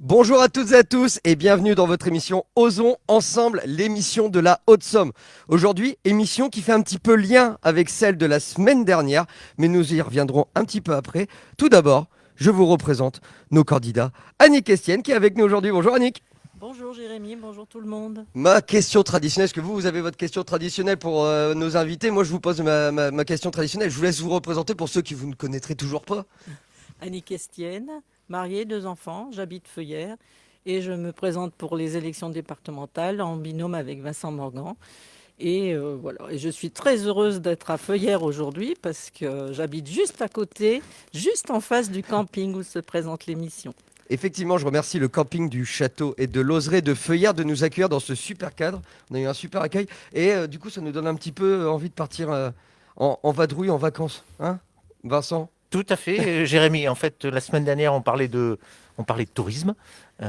Bonjour à toutes et à tous et bienvenue dans votre émission Osons Ensemble, l'émission de la Haute-Somme. Aujourd'hui, émission qui fait un petit peu lien avec celle de la semaine dernière, mais nous y reviendrons un petit peu après. Tout d'abord, je vous représente nos candidats. Annick Estienne qui est avec nous aujourd'hui. Bonjour Annick. Bonjour Jérémy, bonjour tout le monde. Ma question traditionnelle, est-ce que vous avez votre question traditionnelle pour nos invités? Moi, je vous pose ma question traditionnelle. Je vous laisse vous représenter pour ceux qui vous ne connaîtraient toujours pas. Annick Estienne, mariée, 2 enfants, j'habite Feuillères et je me présente pour les élections départementales en binôme avec Vincent Morgan. Et voilà, et je suis très heureuse d'être à Feuillères aujourd'hui parce que j'habite juste à côté, juste en face du camping où se présente l'émission. Effectivement, je remercie le camping du château et de l'Oseraie de Feuillères de nous accueillir dans ce super cadre. On a eu un super accueil et du coup, ça nous donne un petit peu envie de partir en vadrouille, en vacances. Hein, Vincent? Tout à fait, Jérémy. En fait, la semaine dernière, on parlait de tourisme. Et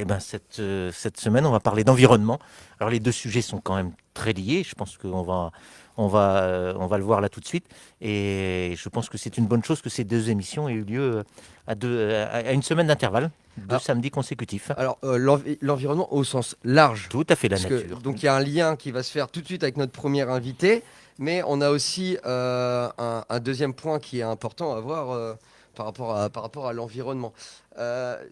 ben cette semaine, on va parler d'environnement. Alors les deux sujets sont quand même très liés. Je pense qu'on va le voir là tout de suite. Et je pense que c'est une bonne chose que ces deux émissions aient eu lieu à une semaine d'intervalle, deux Alors, samedis consécutifs. alors, l'environnement au sens large. Tout à fait, la Parce que, nature. donc il y a un lien qui va se faire tout de suite avec notre premier invité, mais on a aussi un deuxième point qui est important à voir par rapport à l'environnement.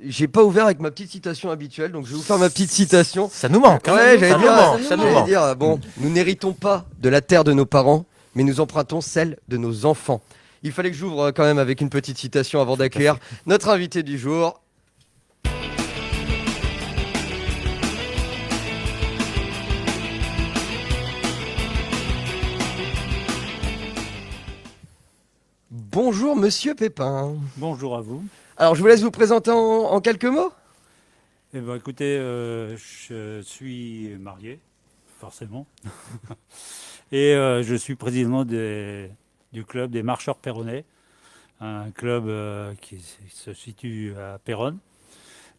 J'ai pas ouvert avec ma petite citation habituelle, donc je vais vous faire ma petite citation. Ça nous manque. Hein. Ouais, Ça nous manque. Ça nous j'allais manque. dire, bon, nous n'héritons pas de la terre de nos parents, mais nous empruntons celle de nos enfants. Il fallait que j'ouvre quand même avec une petite citation avant d'accueillir notre invité du jour. Bonjour Monsieur Pépin. Bonjour à vous. Alors je vous laisse vous présenter en quelques mots. Eh ben, écoutez, je suis marié, forcément, et je suis président du club des marcheurs péronnais, un club qui se situe à Péronne,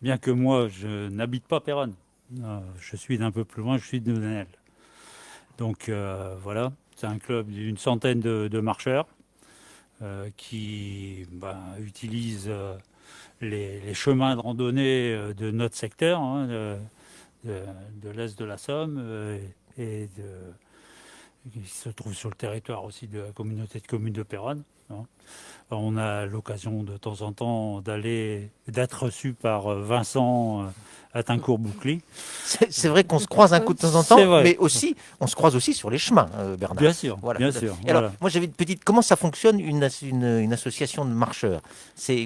bien que moi je n'habite pas Péronne. Je suis d'un peu plus loin, je suis de Noudanel. Donc voilà, c'est un club d'une centaine de marcheurs qui utilisent les chemins de randonnée de notre secteur, hein, de l'est de la Somme, qui se trouve sur le territoire aussi de la communauté de communes de Péronne. Hein. On a l'occasion de temps en temps d'être reçu par Vincent à Tincourt-Boucly. C'est vrai qu'on se croise un coup de temps en C'est temps, vrai. mais aussi, on se croise aussi sur les chemins, Bernard. Bien sûr, Voilà. bien sûr. Et alors, Voilà. moi j'avais une petite. Comment ça fonctionne une association de marcheurs?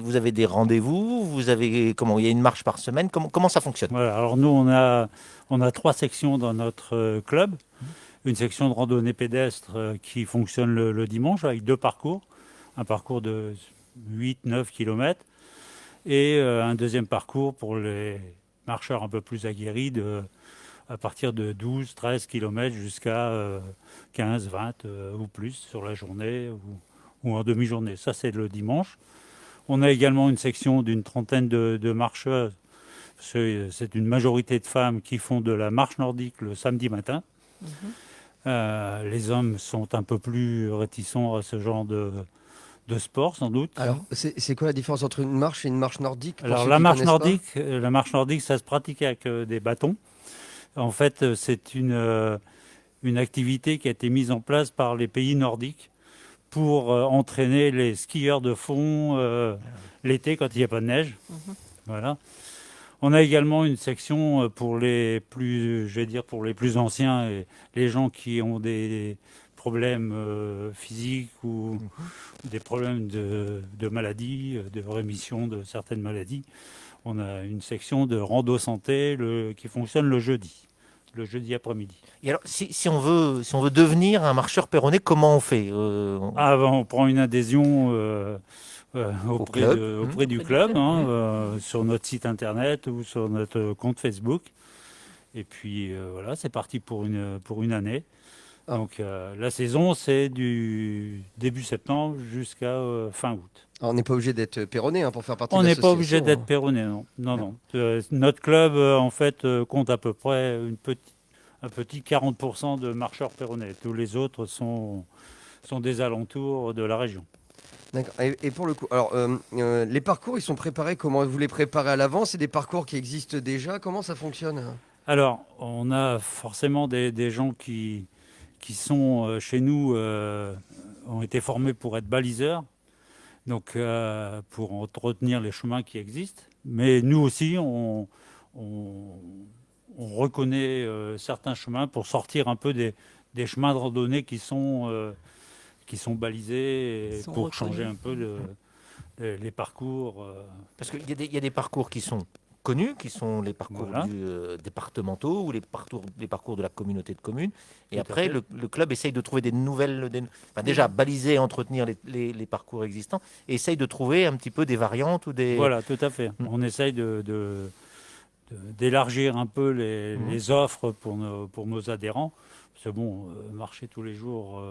Vous avez des rendez-vous, il y a une marche par semaine. Comment ça fonctionne? Voilà. Alors nous, on a 3 sections dans notre club. Une section de randonnée pédestre qui fonctionne le dimanche avec 2 parcours. Un parcours de 8-9 km et un deuxième parcours pour les marcheurs un peu plus aguerris à partir de 12-13 km jusqu'à 15-20 ou plus sur la journée ou en demi-journée. Ça, c'est le dimanche. On a également une section d'une trentaine de marcheuses. C'est une majorité de femmes qui font de la marche nordique le samedi matin. Les hommes sont un peu plus réticents à ce genre de sport, sans doute. Alors c'est quoi la différence entre une marche et une marche nordique pour Alors ceux la qui marche connaissent pas nordique, ça se pratique avec des bâtons. En fait, c'est une activité qui a été mise en place par les pays nordiques pour entraîner les skieurs de fond l'été quand il n'y a pas de neige. Voilà. On a également une section pour les plus, je vais dire pour les plus anciens et les gens qui ont des problèmes physiques ou des problèmes de maladies, de rémission de certaines maladies. On a une section de rando santé qui fonctionne le jeudi après-midi. Et alors, si on veut devenir un marcheur péronnais, comment on fait? On prend une adhésion auprès club. auprès du club, hein, sur notre site internet ou sur notre compte Facebook. Et puis voilà, c'est parti pour une année. Ah. Donc la saison, c'est du début septembre jusqu'à fin août. Alors, on n'est pas obligé d'être péronné pour faire partie On de n'est l'association. pas obligé d'être péronné, non. Non. Notre club, en fait, compte à peu près un petit 40% de marcheurs péronnais. Tous les autres sont des alentours de la région. D'accord. Et pour le coup, alors les parcours, ils sont préparés comment? Vous les préparez à l'avance? C'est des parcours qui existent déjà? Comment ça fonctionne? Alors, on a forcément des gens qui sont chez nous, ont été formés pour être baliseurs, donc pour entretenir les chemins qui existent. Mais nous aussi, on- on reconnaît certains chemins pour sortir un peu des chemins de randonnée qui sont balisés, Ils sont pour reconnus. changer un peu les parcours. Parce qu'il y a des parcours qui sont connus, qui sont les parcours Voilà. départementaux ou les parcours de la communauté de communes. Et Tout à après, fait. le club essaye de trouver des nouvelles... enfin, déjà, baliser et entretenir les parcours existants, et essaye de trouver un petit peu des variantes ou des... Voilà, tout à fait. On essaye d'élargir un peu les offres pour nos adhérents. Parce que bon, marcher tous les jours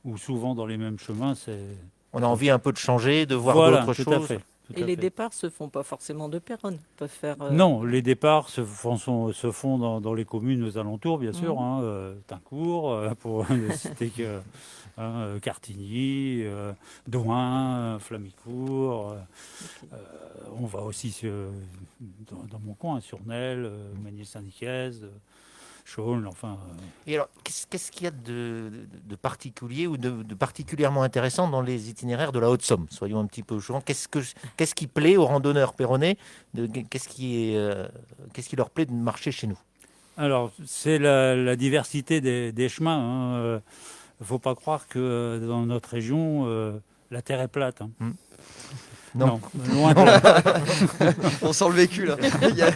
ou souvent dans les mêmes chemins, c'est... On a envie un peu de changer, de voir Voilà, d'autres tout à choses. fait. tout Et à les fait. départs se font pas forcément de Péronne. Ils peuvent faire. Non, les départs se font dans les communes aux alentours, bien sûr. Mhm. Tincourt, pour ne citer que Cartigny, Douin, Flamicourt. On va aussi dans mon coin, sur Nel, Magny-Saint-Nicaise, Chaulnes, enfin. Et alors, qu'est-ce qu'il y a de particulier ou de particulièrement intéressant dans les itinéraires de la Haute-Somme? Soyons un petit peu chauvins. Qu'est-ce qui plaît aux randonneurs péronnais? Qu'est-ce qui leur plaît de marcher chez nous? Alors, c'est la diversité des chemins. Il ne faut pas croire que dans notre région, la terre est plate. Non. Loin de là. On sent le vécu là. Il y a-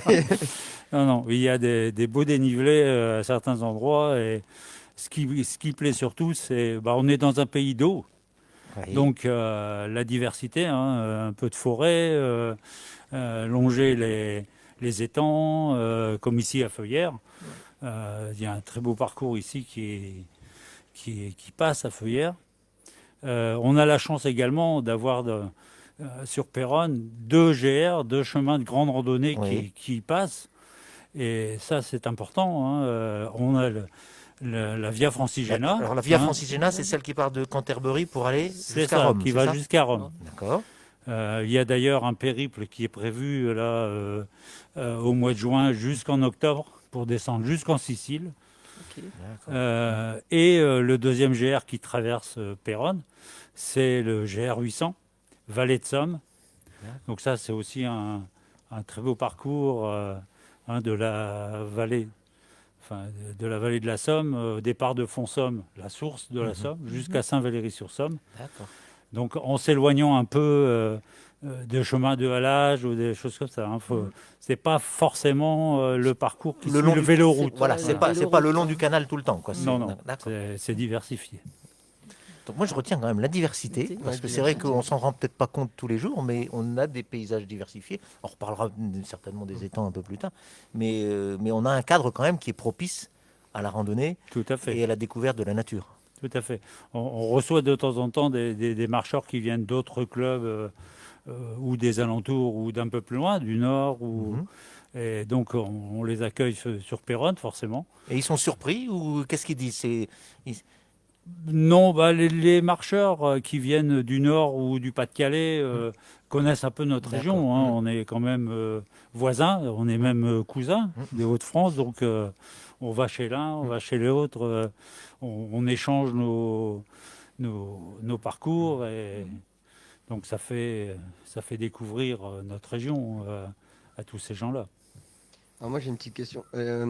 Non, il y a des beaux dénivelés à certains endroits. Et ce qui plaît surtout, c'est on est dans un pays d'eau. Oui. Donc, la diversité, un peu de forêt, longer les étangs, comme ici à Feuillères. Il y a un très beau parcours ici qui passe à Feuillères. On a la chance également d'avoir sur Péronne 2 GR, 2 chemins de grande randonnée Oui. qui passent. Et ça, c'est important. On a la Via Francigena. Alors, la Via Francigena, c'est celle qui part de Canterbury pour aller C'est jusqu'à ça, Rome. qui c'est va ça jusqu'à Rome. D'accord. Il y a d'ailleurs un périple qui est prévu là au mois de juin jusqu'en octobre pour descendre jusqu'en Sicile. Ok. D'accord. Le deuxième GR qui traverse Péronne, c'est le GR 800, Vallée de Somme. Donc ça, c'est aussi un très beau parcours de la vallée, de la vallée de la Somme, au départ de Font-Somme, la source de la Somme, jusqu'à Saint-Valery-sur-Somme. D'accord. Donc en s'éloignant un peu des chemins de halage ou des choses comme ça. C'est pas forcément le parcours qui suit le vélo-route. Voilà, c'est pas le long du canal tout le temps, quoi. Non, D'accord. c'est diversifié. Donc moi, je retiens quand même la diversité, parce que c'est vrai qu'on s'en rend peut-être pas compte tous les jours, mais on a des paysages diversifiés. On reparlera certainement des étangs un peu plus tard, mais on a un cadre quand même qui est propice à la randonnée Tout à fait. et à la découverte de la nature. Tout à fait. On reçoit de temps en temps des marcheurs qui viennent d'autres clubs ou des alentours ou d'un peu plus loin, du nord. Et donc on les accueille sur Péronne, forcément. Et ils sont surpris ou qu'est-ce qu'ils disent? Non, les marcheurs qui viennent du Nord ou du Pas-de-Calais connaissent un peu notre D'accord. région. On est quand même voisins, on est même cousins des Hauts-de-France. Donc on va chez l'un, on va chez l'autre, on échange nos parcours. Et donc ça fait découvrir notre région à tous ces gens-là. Alors moi j'ai une petite question. Là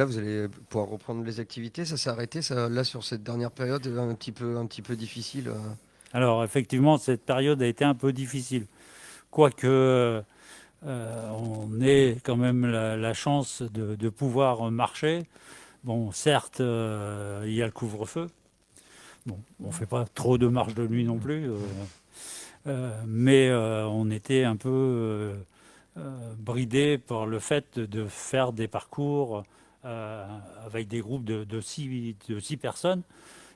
vous allez pouvoir reprendre les activités. Ça s'est arrêté ça, là sur cette dernière période un petit peu difficile. Alors effectivement, cette période a été un peu difficile. Quoique on ait quand même la chance de pouvoir marcher. Bon, certes, il y a le couvre-feu. Bon, on ne fait pas trop de marche de nuit non plus. Mais on était un peu bridé par le fait de faire des parcours avec des groupes de 6 personnes,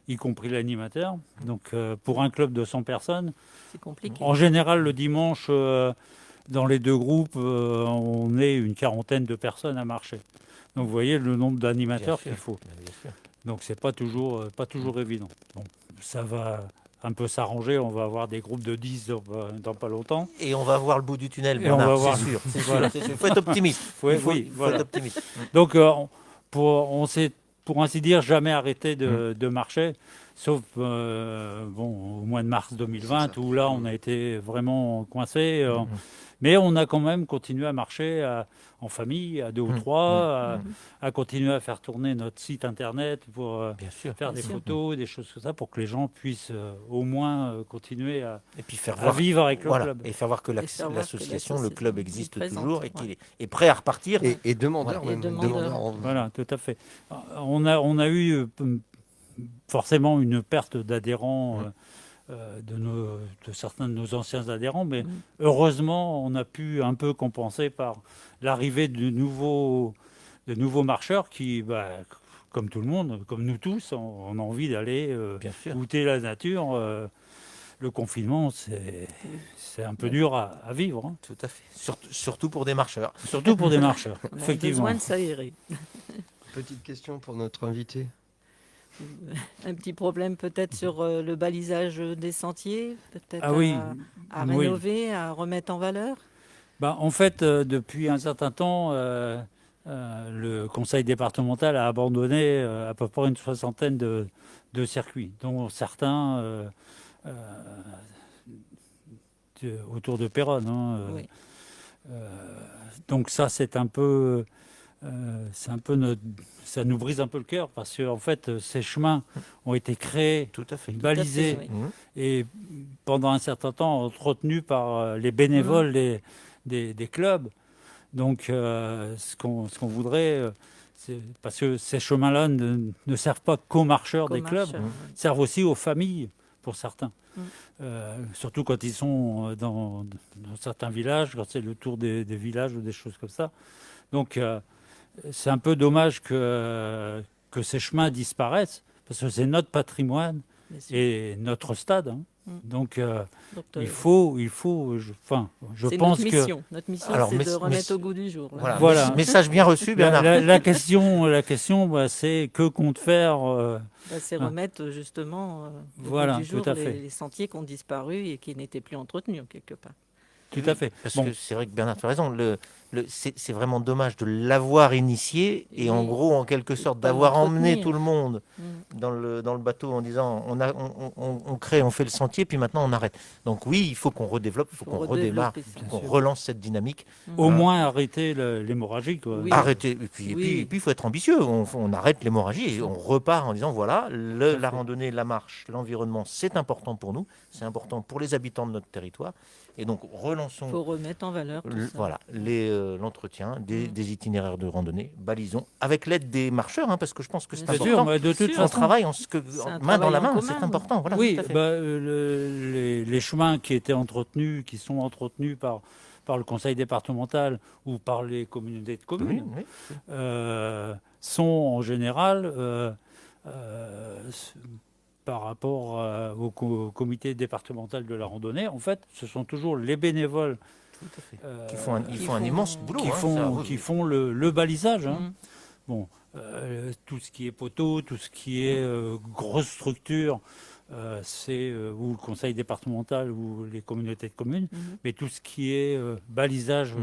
y compris l'animateur. Donc pour un club de 100 personnes, C'est compliqué. en général le dimanche, dans les 2 groupes, on est une quarantaine de personnes à marcher. Donc vous voyez le nombre d'animateurs qu'il faut. Bien sûr. Donc c'est pas toujours évident. Bon, ça va un peu s'arranger. On va avoir des groupes de 10 dans pas longtemps. Et on va voir le bout du tunnel, Et on va Bernard, voir c'est le- sûr. C'est Voilà. sûr, c'est sûr. Il faut être optimiste. Oui, Il faut voilà. être optimiste. Donc, on s'est, pour ainsi dire, jamais arrêté de marcher, sauf au mois de mars 2020, où là, on a été vraiment coincé. Mais on a quand même continué à marcher en famille, à deux ou trois, à continuer à faire tourner notre site internet pour Bien sûr. faire des sûr. photos, des choses comme ça, pour que les gens puissent au moins continuer Et puis faire à voir, vivre avec le voilà, club. et faire voir que Et faire voir que l'association, le l'association club est existe présente, toujours et ouais. qu'il est prêt à repartir. Et demandeur Voilà. même. Et demandeur. Voilà, tout à fait. On a eu forcément une perte d'adhérents de certains de nos anciens adhérents, mais heureusement, on a pu un peu compenser par l'arrivée de nouveaux marcheurs qui, comme tout le monde, comme nous tous, on a envie d'aller Bien sûr. goûter la nature. Le confinement, c'est un peu dur à vivre, hein. Tout à fait. Surtout pour des marcheurs. Surtout pour des marcheurs, On a effectivement. besoin de s'aérer. Petite question pour notre invité. Un petit problème peut-être sur le balisage des sentiers, peut-être Ah oui, à oui. rénover, à remettre en valeur. En fait, depuis un certain temps, le conseil départemental a abandonné à peu près une soixantaine de circuits, dont certains autour de Péronne, hein. Oui. Donc ça, c'est un peu ça nous brise un peu le cœur parce que en fait, ces chemins ont été créés, Tout à fait. balisés oui. et pendant un certain temps entretenus par les bénévoles des clubs. Donc, ce qu'on voudrait, c'est parce que ces chemins-là ne servent pas qu'aux marcheurs des clubs, servent aussi aux familles pour certains. Surtout quand ils sont dans certains villages, quand c'est le tour des villages ou des choses comme ça. Donc, c'est un peu dommage que ces chemins disparaissent, parce que c'est notre patrimoine et notre stade, hein. Donc, il faut, je c'est pense notre que mission. Notre mission, Alors, c'est de remettre au goût du jour. Là. Voilà. Message bien reçu, Bernard. la question, c'est que compte faire C'est remettre justement au Voilà, goût du jour tout à fait. les sentiers qui ont disparu et qui n'étaient plus entretenus quelque part. tout à fait. Parce Bon. que c'est vrai que Bernard, tu as raison. C'est vraiment dommage de l'avoir initié et en Oui. gros, en quelque sorte, Pas d'avoir l'entretenir. emmené tout le monde Mm. dans le bateau en disant on crée, on fait le sentier, puis maintenant on arrête. Donc oui, il faut qu'on redéveloppe, il faut qu'on redémarre, redévelopper ça. qu'on relance cette dynamique. Au moins arrêter l'hémorragie, quoi. Oui. Arrêter. Et puis, Oui. il faut être ambitieux. On arrête l'hémorragie et on repart en disant voilà, la randonnée, la marche, l'environnement, c'est important pour nous, c'est important pour les habitants de notre territoire. Et donc relançons. Il faut remettre en valeur tout ça. Voilà, l'entretien des itinéraires de randonnée, balisons, avec l'aide des marcheurs, hein, parce que je pense que c'est Bien Bien important. sûr, mais de toute sûr. On façon, travaille un main dans la travail main, en c'est commun, important. Voilà, oui, tout à fait. les chemins qui étaient entretenus, qui sont entretenus par le conseil départemental ou par les communautés de communes, Oui, oui. sont en général, par rapport au comité départemental de la randonnée, en fait, ce sont toujours les bénévoles Tout à fait. euh, Ils font un immense boulot. qui hein, font, ça, oui, qui oui. font le balisage, hein. Mm. Bon, tout ce qui est poteau, tout ce qui est grosse structure, c'est ou le conseil départemental ou les communautés de communes, mais tout ce qui est balisage,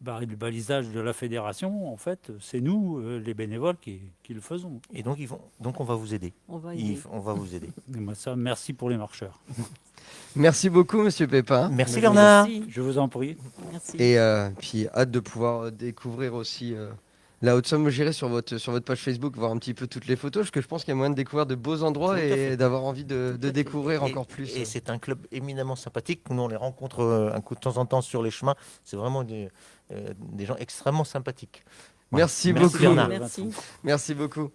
le balisage de la fédération, en fait, c'est nous, les bénévoles, qui le faisons. Et donc on va vous aider. On va y On va vous aider. Et moi, ça, merci pour les marcheurs. Merci beaucoup, Monsieur Pépin. Merci Bernard. Merci. Je vous en prie. Merci. Et puis hâte de pouvoir découvrir aussi la Haute-Somme. J'irai sur votre page Facebook voir un petit peu toutes les photos, parce que je pense qu'il y a moyen de découvrir de beaux endroits Tout à et fait. d'avoir envie de Tout à fait. découvrir encore plus. Et c'est un club éminemment sympathique. Nous, on les rencontre un coup de temps en temps sur les chemins. C'est vraiment des gens extrêmement sympathiques. Voilà. Merci Merci beaucoup. Bernard. Merci. Merci beaucoup.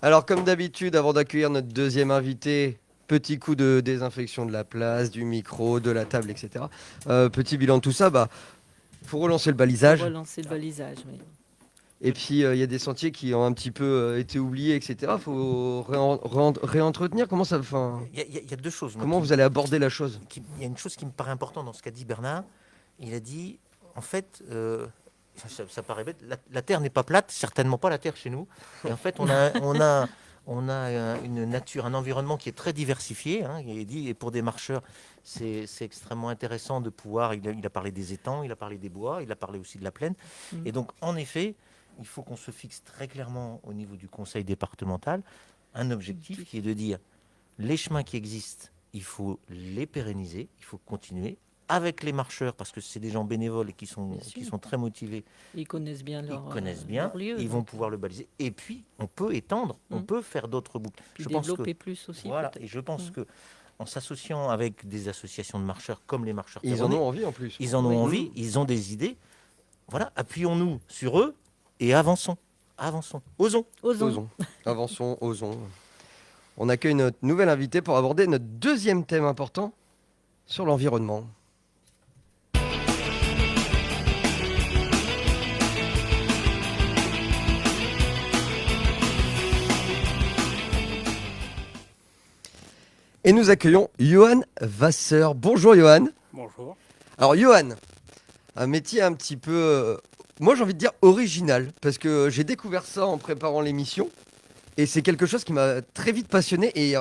Alors, comme d'habitude, avant d'accueillir notre deuxième invité, petit coup de désinfection de la place, du micro, de la table, etc. Petit bilan de tout ça, faut relancer le balisage. Relancer le balisage, oui. Et puis, il y a des sentiers qui ont un petit peu été oubliés, etc. Il faut réentretenir. Comment ça, Il y a deux choses. comment vous allez aborder la chose? Il y a une chose qui me paraît importante dans ce qu'a dit Bernard. Il a dit, en fait, ça paraît bête, la Terre n'est pas plate, certainement pas la Terre chez nous. Et en fait, on On a une nature, un environnement qui est très diversifié. Et pour des marcheurs, c'est extrêmement intéressant de pouvoir. Il a parlé des étangs, il a parlé des bois, il a parlé aussi de la plaine. Et donc, en effet, il faut qu'on se fixe très clairement au niveau du conseil départemental un objectif qui est de dire les chemins qui existent, il faut les pérenniser, il faut continuer avec les marcheurs, parce que c'est des gens bénévoles et qui sont très motivés. Ils connaissent bien Leur lieu, ils vont pouvoir le baliser. Et puis, on peut étendre, on peut faire d'autres boucles. Puis développer plus aussi. Voilà, et je pense que en s'associant avec des associations de marcheurs comme les marcheurs Ils en ont envie en plus. Ils en ont envie, ils ont des idées. Voilà, appuyons-nous sur eux et avançons. Osons. Avançons, osons. On accueille notre nouvelle invitée pour aborder notre deuxième thème important sur l'environnement. Et nous accueillons Johan Vasseur. Bonjour Johan. Bonjour. Alors Johan, un métier un petit peu, moi j'ai envie de dire original, parce que j'ai découvert ça en préparant l'émission. Et c'est quelque chose qui m'a très vite passionné et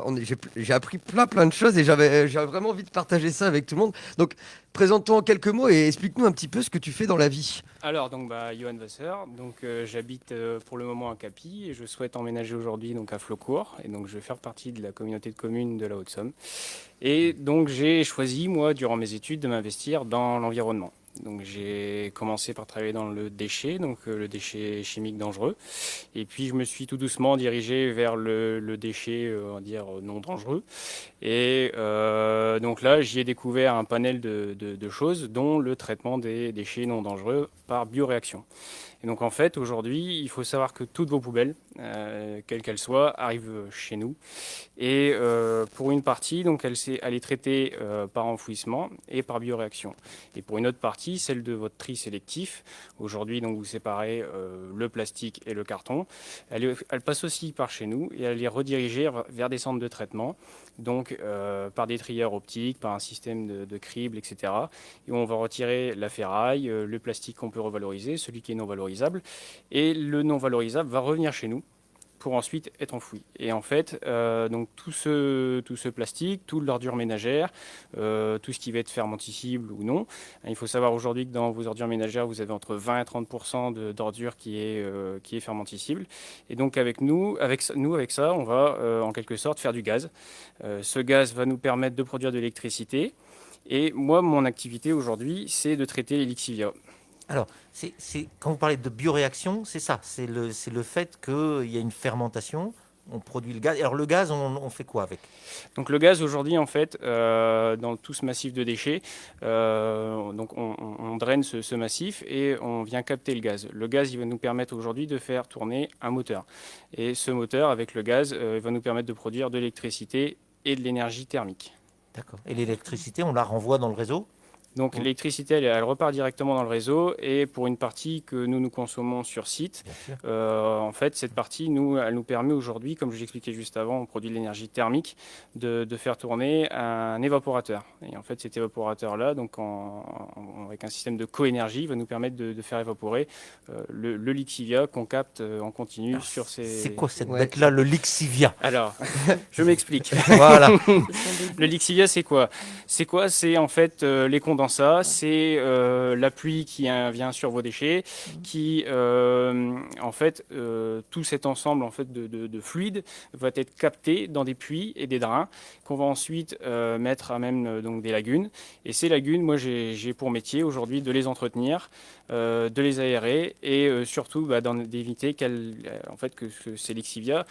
j'ai appris plein de choses et j'avais vraiment envie de partager ça avec tout le monde. Donc, présente-toi en quelques mots et explique-nous un petit peu ce que tu fais dans la vie. Alors, Johan Vasseur, j'habite pour le moment à Capy et je souhaite emménager aujourd'hui à Flaucourt. Et donc, je vais faire partie de la communauté de communes de la Haute-Somme. Et donc, j'ai choisi, moi, durant mes études, de m'investir dans l'environnement. Donc j'ai commencé par travailler dans le déchet, le déchet chimique dangereux. Et puis je me suis tout doucement dirigé vers le déchet, on va dire, non dangereux. Et donc là, j'y ai découvert un panel de choses, dont le traitement des déchets non dangereux par bioréaction. Et donc en fait, aujourd'hui, il faut savoir que toutes vos poubelles, quelles qu'elles soient, arrivent chez nous. Et pour une partie, elle est traitée par enfouissement et par bioréaction. Et pour une autre partie, celle de votre tri sélectif, aujourd'hui, vous séparez le plastique et le carton, elle passe aussi par chez nous et elle est redirigée vers des centres de traitement, par des trieurs optiques, par un système de crible, etc. Et on va retirer la ferraille, le plastique qu'on peut revaloriser, celui qui est non valorisable, et le non valorisable va revenir chez nous pour ensuite être enfoui. Et en fait, tout ce plastique, toute l'ordure ménagère, tout ce qui va être fermenticible ou non, il faut savoir aujourd'hui que dans vos ordures ménagères, vous avez entre 20 et 30% d'ordure qui est fermenticible. Et donc avec ça, on va en quelque sorte faire du gaz. Ce gaz va nous permettre de produire de l'électricité. Et moi, mon activité aujourd'hui, c'est de traiter les lixivias. Alors, quand vous parlez de bioréaction, c'est ça, c'est le fait qu'il y a une fermentation, on produit le gaz. Alors le gaz, on fait quoi avec ? Donc le gaz aujourd'hui, en fait, dans tout ce massif de déchets, on draine ce massif et on vient capter le gaz. Le gaz, il va nous permettre aujourd'hui de faire tourner un moteur. Et ce moteur, avec le gaz, va nous permettre de produire de l'électricité et de l'énergie thermique. D'accord. Et l'électricité, on la renvoie dans le réseau ? Donc l'électricité, elle repart directement dans le réseau et pour une partie que nous consommons sur site, en fait, cette partie, elle nous permet aujourd'hui, comme je l'expliquais juste avant, on produit de l'énergie thermique, de faire tourner un évaporateur. Et en fait, cet évaporateur-là, avec un système de coénergie, va nous permettre de faire évaporer le lixivia qu'on capte en continu sur ces... C'est quoi cette bête-là, le lixivia ? Alors, je m'explique. Voilà. Le lixivia, c'est quoi ? C'est en fait les condensats. C'est la pluie qui vient sur vos déchets, qui en fait tout cet ensemble en fait de fluides va être capté dans des puits et des drains qu'on va ensuite mettre à même des lagunes. Et ces lagunes, moi j'ai pour métier aujourd'hui de les entretenir, de les aérer et surtout d'éviter que ces lixivias,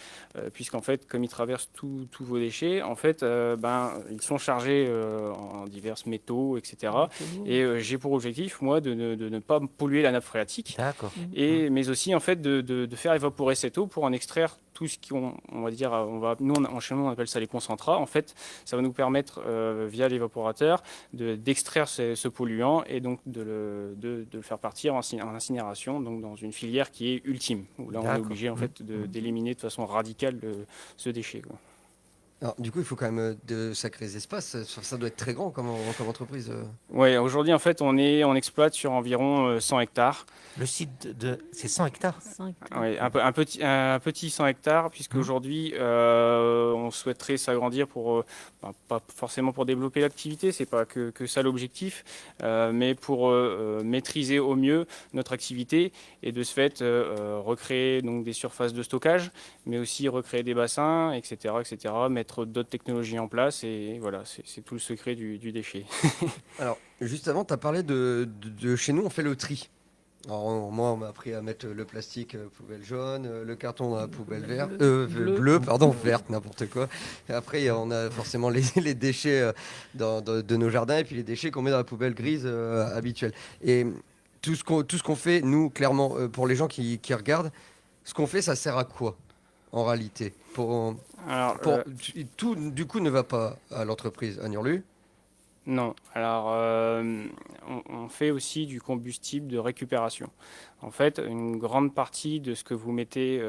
puisqu'en fait comme ils traversent tous vos déchets, en fait ils sont chargés en divers métaux, etc. Et j'ai pour objectif, moi, de ne pas polluer la nappe phréatique. D'accord. Mais aussi, en fait, de faire évaporer cette eau pour en extraire tout ce qu'on va dire. Chez nous, on appelle ça les concentrats. En fait, ça va nous permettre, via l'évaporateur, d'extraire ce polluant et donc de le faire partir en incinération, donc dans une filière qui est ultime. Où là, on est obligé, en fait, d'éliminer de façon radicale ce déchet, quoi. Alors, du coup, il faut quand même de sacrés espaces. Ça doit être très grand comme entreprise. Ouais, aujourd'hui, en fait, on exploite sur environ 100 hectares. Le site c'est 100 hectares. 5. Ouais, un petit 100 hectares, puisqu'aujourd'hui, on souhaiterait s'agrandir pas forcément pour développer l'activité, c'est pas que ça l'objectif, mais pour maîtriser au mieux notre activité et de ce fait recréer donc des surfaces de stockage, mais aussi recréer des bassins, etc., mettre d'autres technologies en place et voilà, c'est tout le secret du déchet. Alors, juste avant, tu as parlé de chez nous, on fait le tri. Alors, moi, on m'a appris à mettre le plastique poubelle jaune, le carton dans la poubelle bleue, verte, n'importe quoi. Et après, on a forcément les déchets de nos jardins et puis les déchets qu'on met dans la poubelle grise habituelle. Et tout ce qu'on fait, nous, clairement, pour les gens qui regardent, ce qu'on fait, ça sert à quoi en réalité Alors, Tout, du coup, ne va pas à l'entreprise à Nurlu. non, alors on fait aussi du combustible de récupération. En fait, une grande partie de ce que vous mettez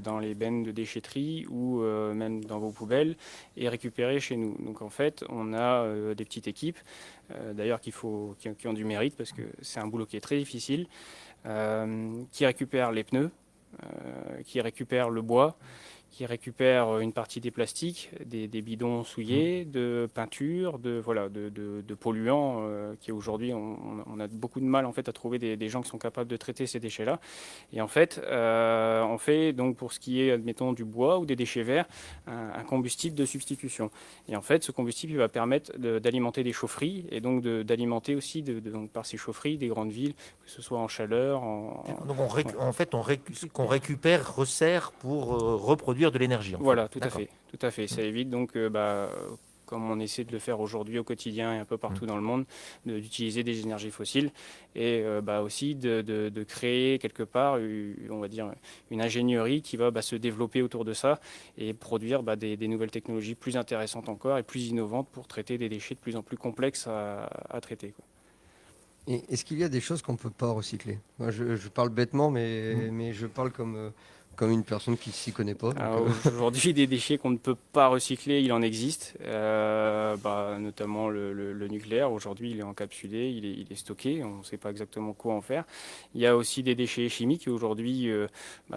dans les bennes de déchetterie ou même dans vos poubelles est récupéré chez nous. Donc en fait, on a des petites équipes, d'ailleurs qui ont du mérite parce que c'est un boulot qui est très difficile, qui récupèrent les pneus, qui récupèrent le bois, qui récupère une partie des plastiques, des bidons souillés, de peinture, de polluants, qui aujourd'hui, on a beaucoup de mal en fait à trouver des gens qui sont capables de traiter ces déchets-là. Et en fait, on fait donc pour ce qui est, admettons, du bois ou des déchets verts, un combustible de substitution. Et en fait, ce combustible il va permettre d'alimenter des chaufferies et donc d'alimenter aussi donc par ces chaufferies des grandes villes, que ce soit en chaleur, Donc qu'on récupère, resserre pour reproduire de l'énergie. Voilà, tout à fait. Ça évite donc, comme on essaie de le faire aujourd'hui au quotidien et un peu partout dans le monde, d'utiliser des énergies fossiles et aussi de créer quelque part, on va dire, une ingénierie qui va se développer autour de ça et produire des nouvelles technologies plus intéressantes encore et plus innovantes pour traiter des déchets de plus en plus complexes à traiter, quoi. Et est-ce qu'il y a des choses qu'on ne peut pas recycler? Moi, je parle bêtement, mais je parle comme une personne qui ne s'y connaît pas. Alors, aujourd'hui, des déchets qu'on ne peut pas recycler, il en existe, notamment le nucléaire. Aujourd'hui, il est encapsulé, il est stocké, on ne sait pas exactement quoi en faire. Il y a aussi des déchets chimiques qui aujourd'hui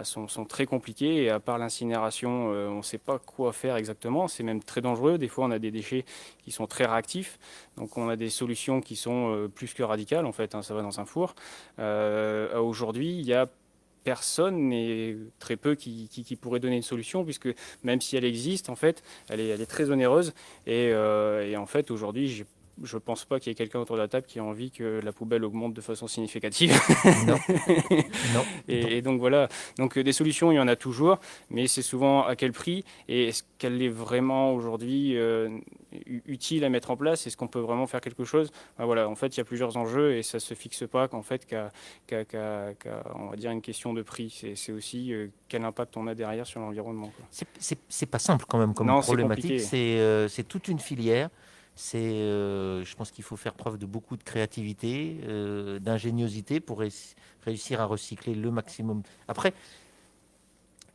sont très compliqués et à part l'incinération, on ne sait pas quoi faire exactement. C'est même très dangereux. Des fois, on a des déchets qui sont très réactifs. Donc, on a des solutions qui sont plus que radicales. En fait, ça va dans un four. Aujourd'hui, il y a personne et très peu qui pourrait donner une solution, puisque même si elle existe, en fait, elle est très onéreuse. Et en fait, aujourd'hui, je ne pense pas qu'il y ait quelqu'un autour de la table qui a envie que la poubelle augmente de façon significative. Non. Et donc voilà. Donc des solutions, il y en a toujours, mais c'est souvent à quel prix et est-ce qu'elle est vraiment aujourd'hui utile à mettre en place? Est-ce qu'on peut vraiment faire quelque chose? Voilà. En fait, il y a plusieurs enjeux et ça se fixe pas qu'en fait qu'à on va dire une question de prix. C'est aussi quel impact on a derrière sur l'environnement, quoi. C'est pas simple quand même comme Non, problématique. c'est C'est toute une filière. Je pense qu'il faut faire preuve de beaucoup de créativité, d'ingéniosité pour réussir à recycler le maximum. Après,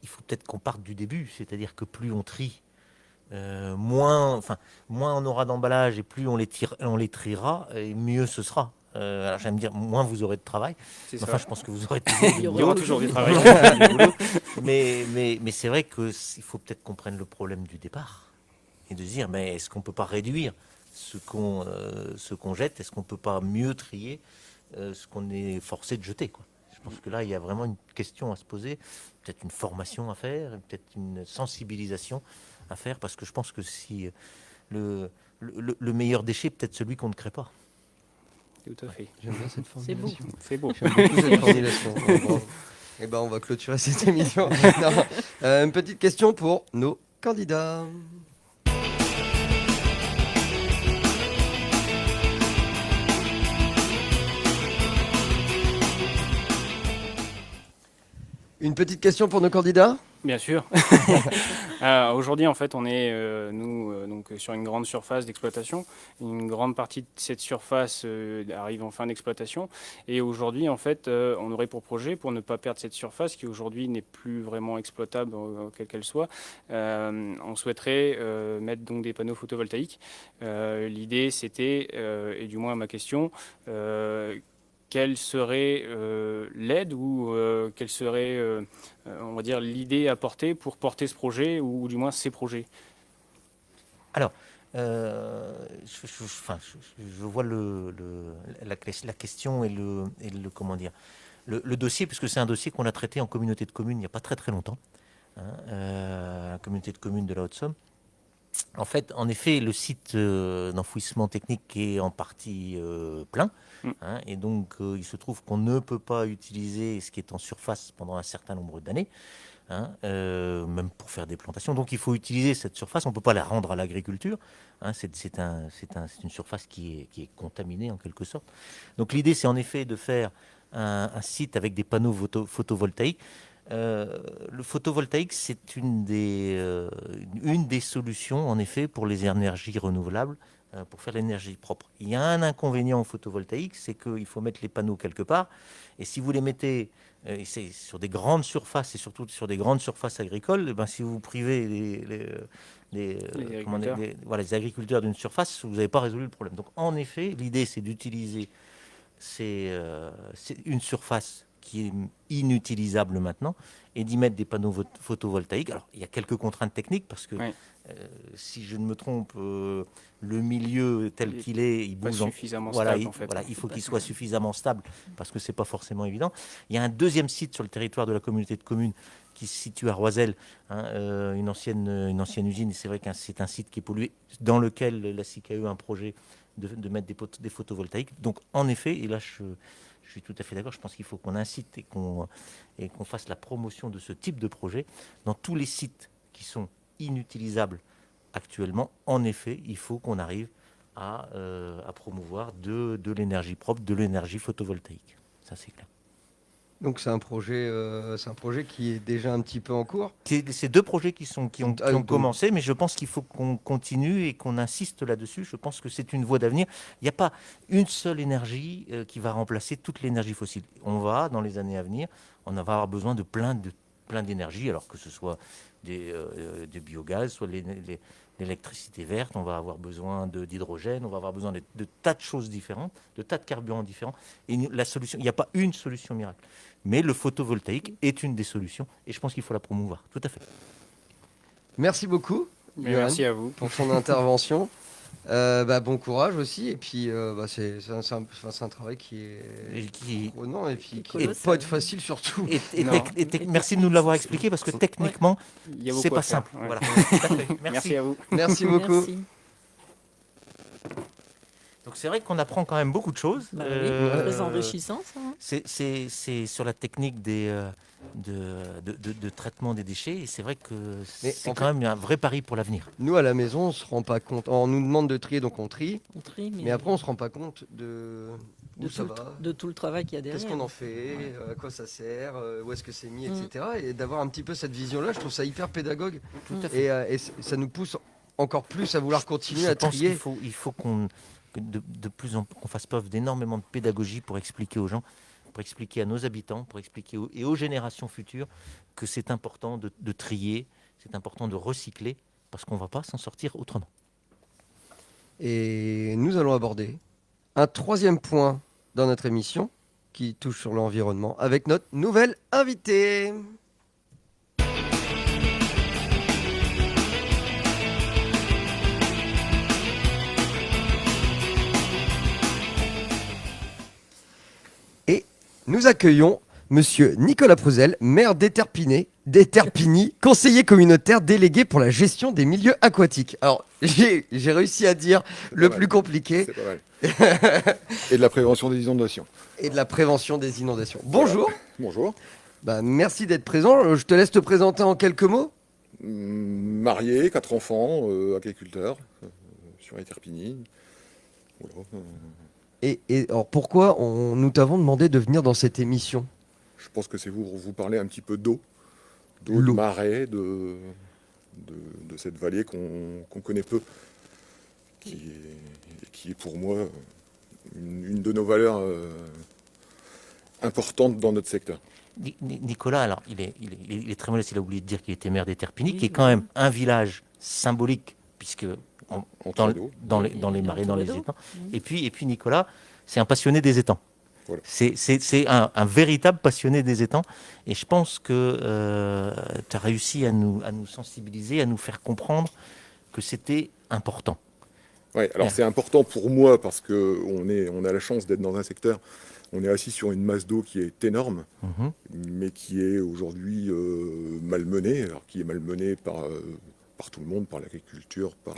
il faut peut-être qu'on parte du début, c'est-à-dire que plus on trie, moins on aura d'emballage et plus on les triera, et mieux ce sera. Alors j'allais me dire, moins vous aurez de travail. Enfin, je pense que vous aurez il y aura toujours du travail. mais c'est vrai qu'il faut peut-être qu'on prenne le problème du départ et de se dire, mais est-ce qu'on ne peut pas réduire ce qu'on jette? Est-ce qu'on ne peut pas mieux trier ce qu'on est forcé de jeter, quoi? Je pense que là, il y a vraiment une question à se poser, peut-être une formation à faire, peut-être une sensibilisation à faire, parce que je pense que si le meilleur déchet, peut-être celui qu'on ne crée pas. Tout à fait. J'aime bien cette formulation. C'est beau. J'aime beaucoup cette formulation. Et on va clôturer cette émission. Non. Une petite question pour nos candidats. Une petite question pour nos candidats. Bien sûr. Aujourd'hui, en fait, on est donc sur une grande surface d'exploitation. Une grande partie de cette surface arrive en fin d'exploitation. Et aujourd'hui, en fait, on aurait pour projet, pour ne pas perdre cette surface qui aujourd'hui n'est plus vraiment exploitable, quelle qu'elle soit, on souhaiterait mettre donc des panneaux photovoltaïques. L'idée, c'était, et du moins ma question, quelle serait l'aide ou quelle serait, on va dire, l'idée à porter pour porter ce projet ou du moins ces projets? Alors, je vois la question et le comment dire, le dossier, puisque c'est un dossier qu'on a traité en communauté de communes il n'y a pas très très longtemps, hein, la communauté de communes de la Haute-Somme. En fait, en effet, le site d'enfouissement technique est en partie plein, hein, et donc il se trouve qu'on ne peut pas utiliser ce qui est en surface pendant un certain nombre d'années, hein, même pour faire des plantations. Donc il faut utiliser cette surface, on ne peut pas la rendre à l'agriculture, hein, c'est une surface qui est contaminée en quelque sorte. Donc l'idée, c'est en effet de faire un site avec des panneaux photovoltaïques. Le photovoltaïque, c'est une des solutions, en effet, pour les énergies renouvelables, pour faire l'énergie propre. Il y a un inconvénient au photovoltaïque, c'est qu'il faut mettre les panneaux quelque part. Et si vous les mettez c'est sur des grandes surfaces, et surtout sur des grandes surfaces agricoles, eh ben, si vous privez les agriculteurs d'une surface, vous n'avez pas résolu le problème. Donc, en effet, l'idée, c'est d'utiliser c'est une surface qui est inutilisable maintenant et d'y mettre des panneaux photovoltaïques. Alors, il y a quelques contraintes techniques parce que, Oui. si je ne me trompe, le milieu tel qu'il est, il Pas bouge. suffisamment Voilà, stable, en fait. il faut qu'il soit suffisamment stable parce que c'est pas forcément évident. Il y a un deuxième site sur le territoire de la communauté de communes qui se situe à Roiselle, hein, une ancienne usine. Et c'est vrai que c'est un site qui est pollué, dans lequel la SIC a eu un projet de mettre des photovoltaïques. Donc, en effet, et là, je suis tout à fait d'accord, je pense qu'il faut qu'on incite et qu'on fasse la promotion de ce type de projet dans tous les sites qui sont inutilisables actuellement. En effet, il faut qu'on arrive à promouvoir de l'énergie propre, de l'énergie photovoltaïque. Ça, c'est clair. Donc c'est un projet qui est déjà un petit peu en cours. C'est deux projets qui ont donc- commencé, mais je pense qu'il faut qu'on continue et qu'on insiste là-dessus. Je pense que c'est une voie d'avenir. Il n'y a pas une seule énergie qui va remplacer toute l'énergie fossile. On va, dans les années à venir, on va avoir besoin de plein d'énergie, alors que ce soit des biogaz, soit l'électricité verte, on va avoir besoin d'hydrogène, on va avoir besoin de tas de choses différentes, de tas de carburants différents. Et la solution, il n'y a pas une solution miracle. Mais le photovoltaïque est une des solutions et je pense qu'il faut la promouvoir. Tout à fait. Merci beaucoup, Mais Johan, merci à vous. pour ton intervention. Bon courage aussi. Et puis, c'est un travail qui est Et qui- prenant et puis qui colossal. ne pas être facile surtout. Non. merci de nous l'avoir expliqué parce que techniquement, Il y a c'est beaucoup pas à faire, simple. ouais. Voilà. Tout à fait. Merci à vous. Merci beaucoup. Merci. Donc c'est vrai qu'on apprend quand même beaucoup de choses. Bah oui, très enrichissant, ça. Hein. C'est sur la technique de traitement des déchets et c'est vrai que Mais c'est en quand même un vrai pari pour l'avenir. Nous, à la maison, on se rend pas compte. On nous demande de trier, donc on trie. On trie, Mais après, on se rend pas compte de où ça va. de tout le travail qu'il y a derrière. Qu'est-ce qu'on en fait, à quoi ça sert, où est-ce que c'est mis, etc. Et d'avoir un petit peu cette vision-là, je trouve ça hyper pédagogue. Tout à fait. Et ça nous pousse encore plus à vouloir continuer Je à pense trier. qu'il faut qu'on qu'on fasse preuve d'énormément de pédagogie pour expliquer aux gens, pour expliquer à nos habitants, pour expliquer aux générations futures que c'est important de trier, c'est important de recycler, parce qu'on ne va pas s'en sortir autrement. Et nous allons aborder un troisième point dans notre émission qui touche sur l'environnement avec notre nouvelle invitée. Et nous accueillons Monsieur Nicolas Prouzel, maire d'Éterpigny, conseiller communautaire délégué pour la gestion des milieux aquatiques. Alors, j'ai réussi à dire le plus compliqué. C'est pas mal. Et de la prévention des inondations. Et de la prévention des inondations. Bonjour. Bonjour. Merci d'être présent. Je te laisse te présenter en quelques mots. Marié, 4 enfants, agriculteur, sur Éterpigny. Voilà. Et alors pourquoi nous t'avons demandé de venir dans cette émission? Je pense que c'est vous parler un petit peu d'eau, d'eau, de L'eau. marais, de cette vallée qu'on connaît peu, qui est pour moi une de nos valeurs importantes dans notre secteur. Nicolas, alors il est très modeste, il a oublié de dire qu'il était maire d'Éterpigny, Oui, qui est quand même un village symbolique, puisque Entre d'eau. dans les marais, dans les d'eau. étangs. Et puis Nicolas, c'est un passionné des étangs. Voilà. C'est un véritable passionné des étangs. Et je pense que tu as réussi à nous sensibiliser, à nous faire comprendre que c'était important. Ouais, alors c'est important pour moi parce qu'on a la chance d'être dans un secteur, on est assis sur une masse d'eau qui est énorme, Mhm. mais qui est aujourd'hui malmenée, alors qui est malmenée par tout le monde, par l'agriculture, par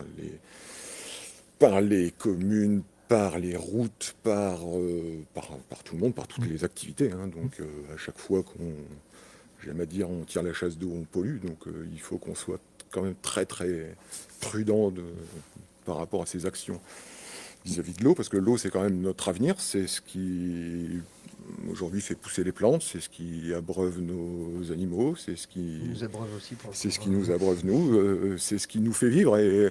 les communes, par les routes, par tout le monde, par toutes les activités. Hein. Donc à chaque fois j'aime à dire, on tire la chasse d'eau, on pollue, donc il faut qu'on soit quand même très très prudent par rapport à ces actions vis-à-vis de l'eau, parce que l'eau c'est quand même notre avenir, c'est ce qui aujourd'hui fait pousser les plantes, c'est ce qui abreuve nos animaux, c'est ce qui Nous abreuve aussi pour le c'est ce coup. qui nous abreuve nous, c'est ce qui nous fait vivre. Et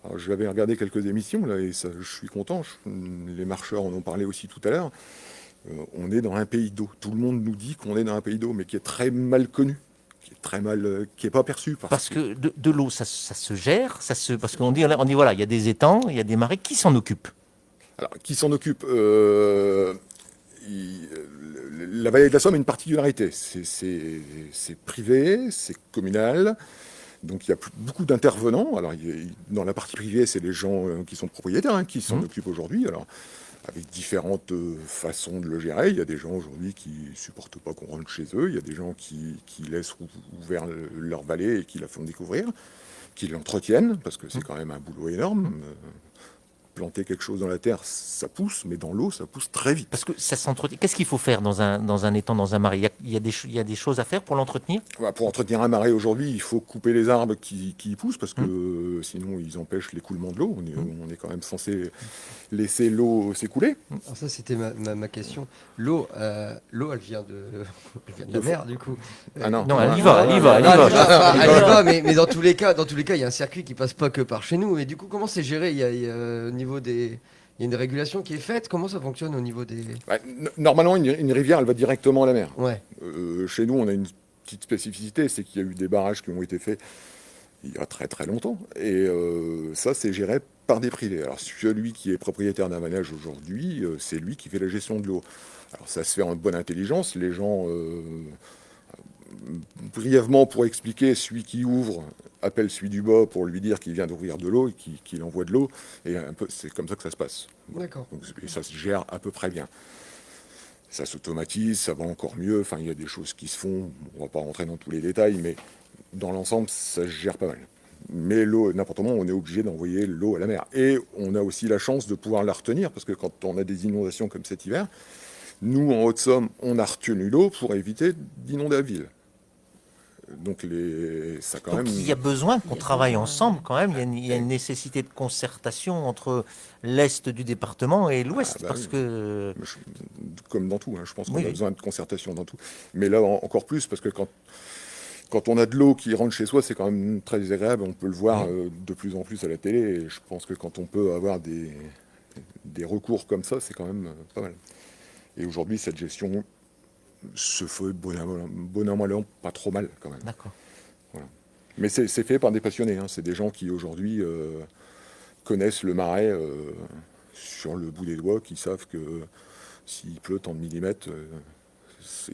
alors, j'avais regardé quelques émissions là, et ça, je suis content. Les marcheurs en ont parlé aussi tout à l'heure. On est dans un pays d'eau. Tout le monde nous dit qu'on est dans un pays d'eau, mais qui est très mal connu, qui est pas perçu. Parce que de l'eau, ça se gère, parce qu'on dit voilà, il y a des étangs, il y a des marais, qui s'en occupe? Alors, qui s'en occupe La vallée de la Somme a une particularité. C'est privé, c'est communal. Donc il y a beaucoup d'intervenants. Alors dans la partie privée, c'est les gens qui sont propriétaires hein, qui s'en occupent aujourd'hui. Alors avec différentes façons de le gérer. Il y a des gens aujourd'hui qui supportent pas qu'on rentre chez eux. Il y a des gens qui laissent ouvert leur vallée et qui la font découvrir, qui l'entretiennent parce que c'est quand même un boulot énorme. Planter quelque chose dans la terre, ça pousse, mais dans l'eau, ça pousse très vite. Parce que ça s'entretient. Qu'est-ce qu'il faut faire dans un étang, dans un marais? Il y a des choses à faire pour l'entretenir? Voilà, pour entretenir un marais aujourd'hui, il faut couper les arbres qui y poussent parce que sinon ils empêchent l'écoulement de l'eau. On est quand même censé laisser l'eau s'écouler. Alors ça, c'était ma question. L'eau, elle vient de la mer, du coup. Ah non, Non, elle y va. Elle y va, mais dans tous les cas, il y a un circuit qui passe pas que par chez nous. Et du coup, comment c'est géré? Il y a au niveau il y a une régulation qui est faite. Comment ça fonctionne au niveau des... Ouais, normalement, une rivière, elle va directement à la mer. Ouais. Chez nous, on a une petite spécificité, c'est qu'il y a eu des barrages qui ont été faits il y a très très longtemps. Et ça, c'est géré par des privés. Alors celui qui est propriétaire d'un manège aujourd'hui, c'est lui qui fait la gestion de l'eau. Alors ça se fait en bonne intelligence. Les gens, brièvement pour expliquer, celui qui ouvre appelle celui du bas pour lui dire qu'il vient d'ouvrir de l'eau et qu'il envoie de l'eau. Et un peu, c'est comme ça que ça se passe. D'accord. Donc, et ça se gère à peu près bien. Ça s'automatise, ça va encore mieux. Enfin, il y a des choses qui se font. On ne va pas rentrer dans tous les détails, mais dans l'ensemble, ça se gère pas mal. Mais l'eau, n'importe comment, on est obligé d'envoyer l'eau à la mer. Et on a aussi la chance de pouvoir la retenir, parce que quand on a des inondations comme cet hiver, nous, en Haute-Somme, on a retenu l'eau pour éviter d'inonder la ville. Donc, ça quand Donc même... il y a besoin qu'on travaille besoin, ensemble quand même. Il y a une nécessité de concertation entre l'Est du département et l'Ouest. Ah bah parce oui. que... Comme dans tout, hein, je pense qu'on Oui, a oui. besoin de concertation dans tout. Mais là, encore plus, parce que quand on a de l'eau qui rentre chez soi, c'est quand même très désagréable. On peut le voir de plus en plus à la télé. Et je pense que quand on peut avoir des recours comme ça, c'est quand même pas mal. Et aujourd'hui, cette gestion se fait bon an, mal an, pas trop mal quand même. D'accord. Mais c'est fait par des passionnés. Hein. C'est des gens qui aujourd'hui connaissent le marais sur le bout des doigts, qui savent que s'il pleut tant de millimètres,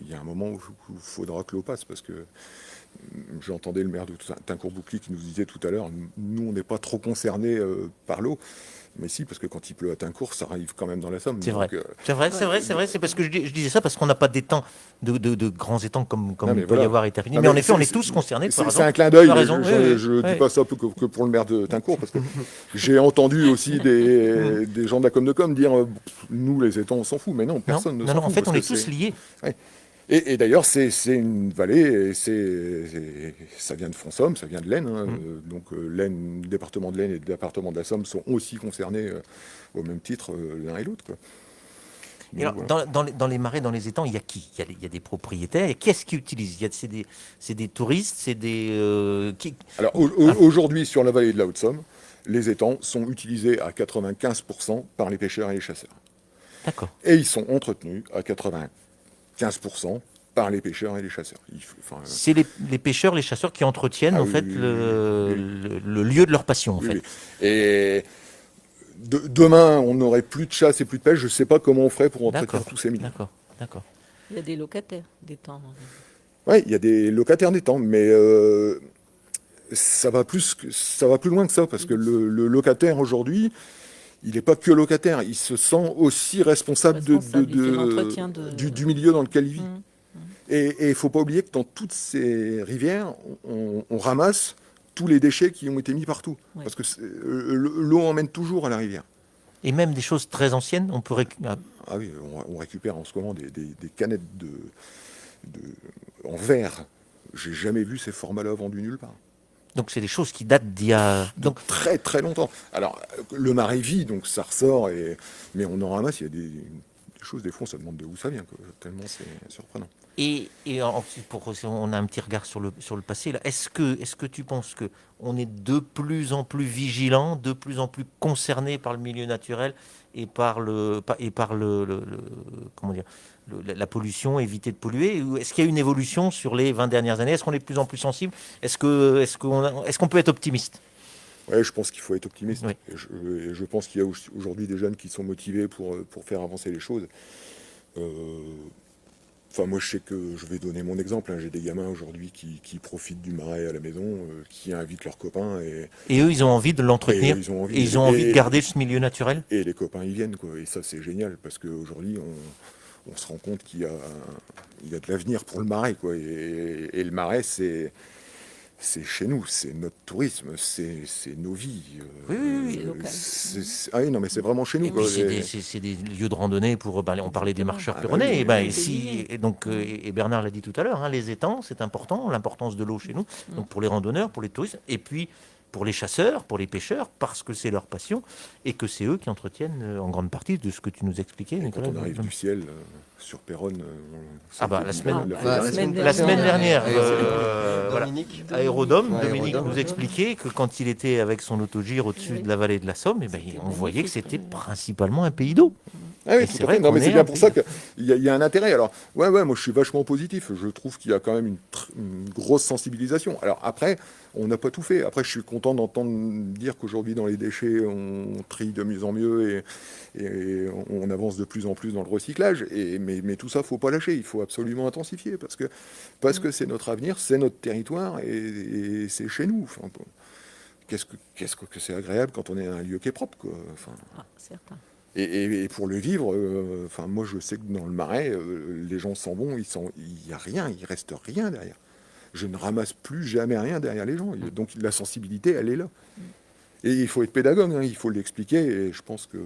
il y a un moment où il faudra que l'eau passe. Parce que j'entendais le maire de Tincourt-Bouclier qui nous disait tout à l'heure, nous on n'est pas trop concernés par l'eau. Mais si, parce que quand il pleut à Tincourt, ça arrive quand même dans la Somme. C'est vrai. Donc, C'est vrai. C'est parce que je disais ça parce qu'on n'a pas d'étangs, de grands étangs comme Non, mais il peut y voilà. avoir à Éterpigny. Non, Mais en mais effet, on est c'est- tous concernés. C'est un clin d'œil. Tu as raison. Je ne dis pas ça que pour le maire de Tincourt, parce que j'ai entendu aussi des gens de la com dire nous, les étangs, on s'en fout. Mais non, personne ne s'en Non, fout. en fait, parce on que est tous liés. Et d'ailleurs, c'est une vallée, et ça vient de Fonsomme, ça vient de l'Aisne. Hein, donc l'Aisne, le département de l'Aisne et le département de la Somme sont aussi concernés au même titre l'un et l'autre. Quoi. Et alors, voilà. dans les marais, dans les étangs, il y a qui? Il y a des propriétaires. Et qu'est-ce qu'ils utilisent? C'est des touristes, c'est des... Alors aujourd'hui, sur la vallée de la Haute-Somme, les étangs sont utilisés à 95% par les pêcheurs et les chasseurs. D'accord. Et ils sont entretenus à 95% par les pêcheurs et les chasseurs. C'est les pêcheurs, les chasseurs qui entretiennent en fait le lieu de leur passion en fait. Oui. Et demain, on n'aurait plus de chasse et plus de pêche. Je ne sais pas comment on ferait pour entretenir tous ces milieux. D'accord. Il y a des locataires des temps. Oui, il y a des locataires d'étangs, mais ça va plus loin que ça, parce que le locataire aujourd'hui, il n'est pas que locataire, il se sent aussi responsable du milieu dans lequel il vit. Et il ne faut pas oublier que dans toutes ces rivières, on ramasse tous les déchets qui ont été mis partout. Oui. Parce que l'eau emmène toujours à la rivière. Et même des choses très anciennes, on peut récupérer. Ah oui, on récupère en ce moment des canettes en verre. J'ai jamais vu ces formats-là vendus nulle part. Donc c'est des choses qui datent d'il y a... Donc Très très longtemps. Alors, le marais vit, donc ça ressort, mais on en ramasse, il y a des choses, des fois, on se demande d'où ça vient, quoi, tellement c'est surprenant. Et on a un petit regard sur le passé là. Est-ce que tu penses que on est de plus en plus vigilant, de plus en plus concerné par le milieu naturel et par comment dire, la pollution, éviter de polluer? Ou est-ce qu'il y a une évolution sur les 20 dernières années? Est-ce qu'on est de plus en plus sensible? Est-ce qu'on peut être optimiste? Ouais, je pense qu'il faut être optimiste. Oui. Et je pense qu'il y a aujourd'hui des jeunes qui sont motivés pour faire avancer les choses. Enfin, moi, je sais que je vais donner mon exemple. J'ai des gamins aujourd'hui qui profitent du marais à la maison, qui invitent leurs copains. Et eux, ils ont envie de l'entretenir. Et ils ont envie de garder ce milieu naturel. Et les copains, ils viennent, quoi. Et ça, c'est génial, parce qu'aujourd'hui, on se rend compte qu'il y a de l'avenir pour le marais, quoi. Et le marais, c'est chez nous, c'est notre tourisme, c'est nos vies. Oui. Ah oui, non, mais c'est vraiment chez nous. Et quoi. puis c'est des lieux de randonnée pour... on parlait des marcheurs pyrénéens. Et Bernard l'a dit tout à l'heure, les étangs, c'est important, l'importance de l'eau chez nous. Donc pour les randonneurs, pour les touristes, et puis pour les chasseurs, pour les pêcheurs, parce que c'est leur passion, et que c'est eux qui entretiennent en grande partie de ce que tu nous expliquais, Nicolas. Quand on arrive du ciel, sur Péronne... la semaine semaine dernière, Dominique. Aérodome, Ouais, Dominique Aérodome. nous expliquait que quand il était avec son autogire au-dessus de la vallée de la Somme, on voyait que c'était principalement un pays d'eau. Ah oui, Et tout c'est à vrai fait. Non, qu'on mais c'est est bien un pour pays. ça qu'il y a un intérêt. Alors, ouais, moi je suis vachement positif. Je trouve qu'il y a quand même une grosse sensibilisation. Alors après, on n'a pas tout fait. Après, je suis content d'entendre dire qu'aujourd'hui, dans les déchets, on trie de mieux en mieux et on avance de plus en plus dans le recyclage. Mais tout ça, faut pas lâcher. Il faut absolument intensifier parce que c'est notre avenir, c'est notre territoire et c'est chez nous. Enfin, qu'est-ce que c'est agréable quand on est à un lieu qui est propre, quoi. Enfin, Certain. et pour le vivre, moi je sais que dans le marais, les gens s'en vont, il n'y a rien, il reste rien derrière. Je ne ramasse plus jamais rien derrière les gens. Donc la sensibilité, elle est là. Et il faut être pédagogue, il faut l'expliquer. Et je pense que...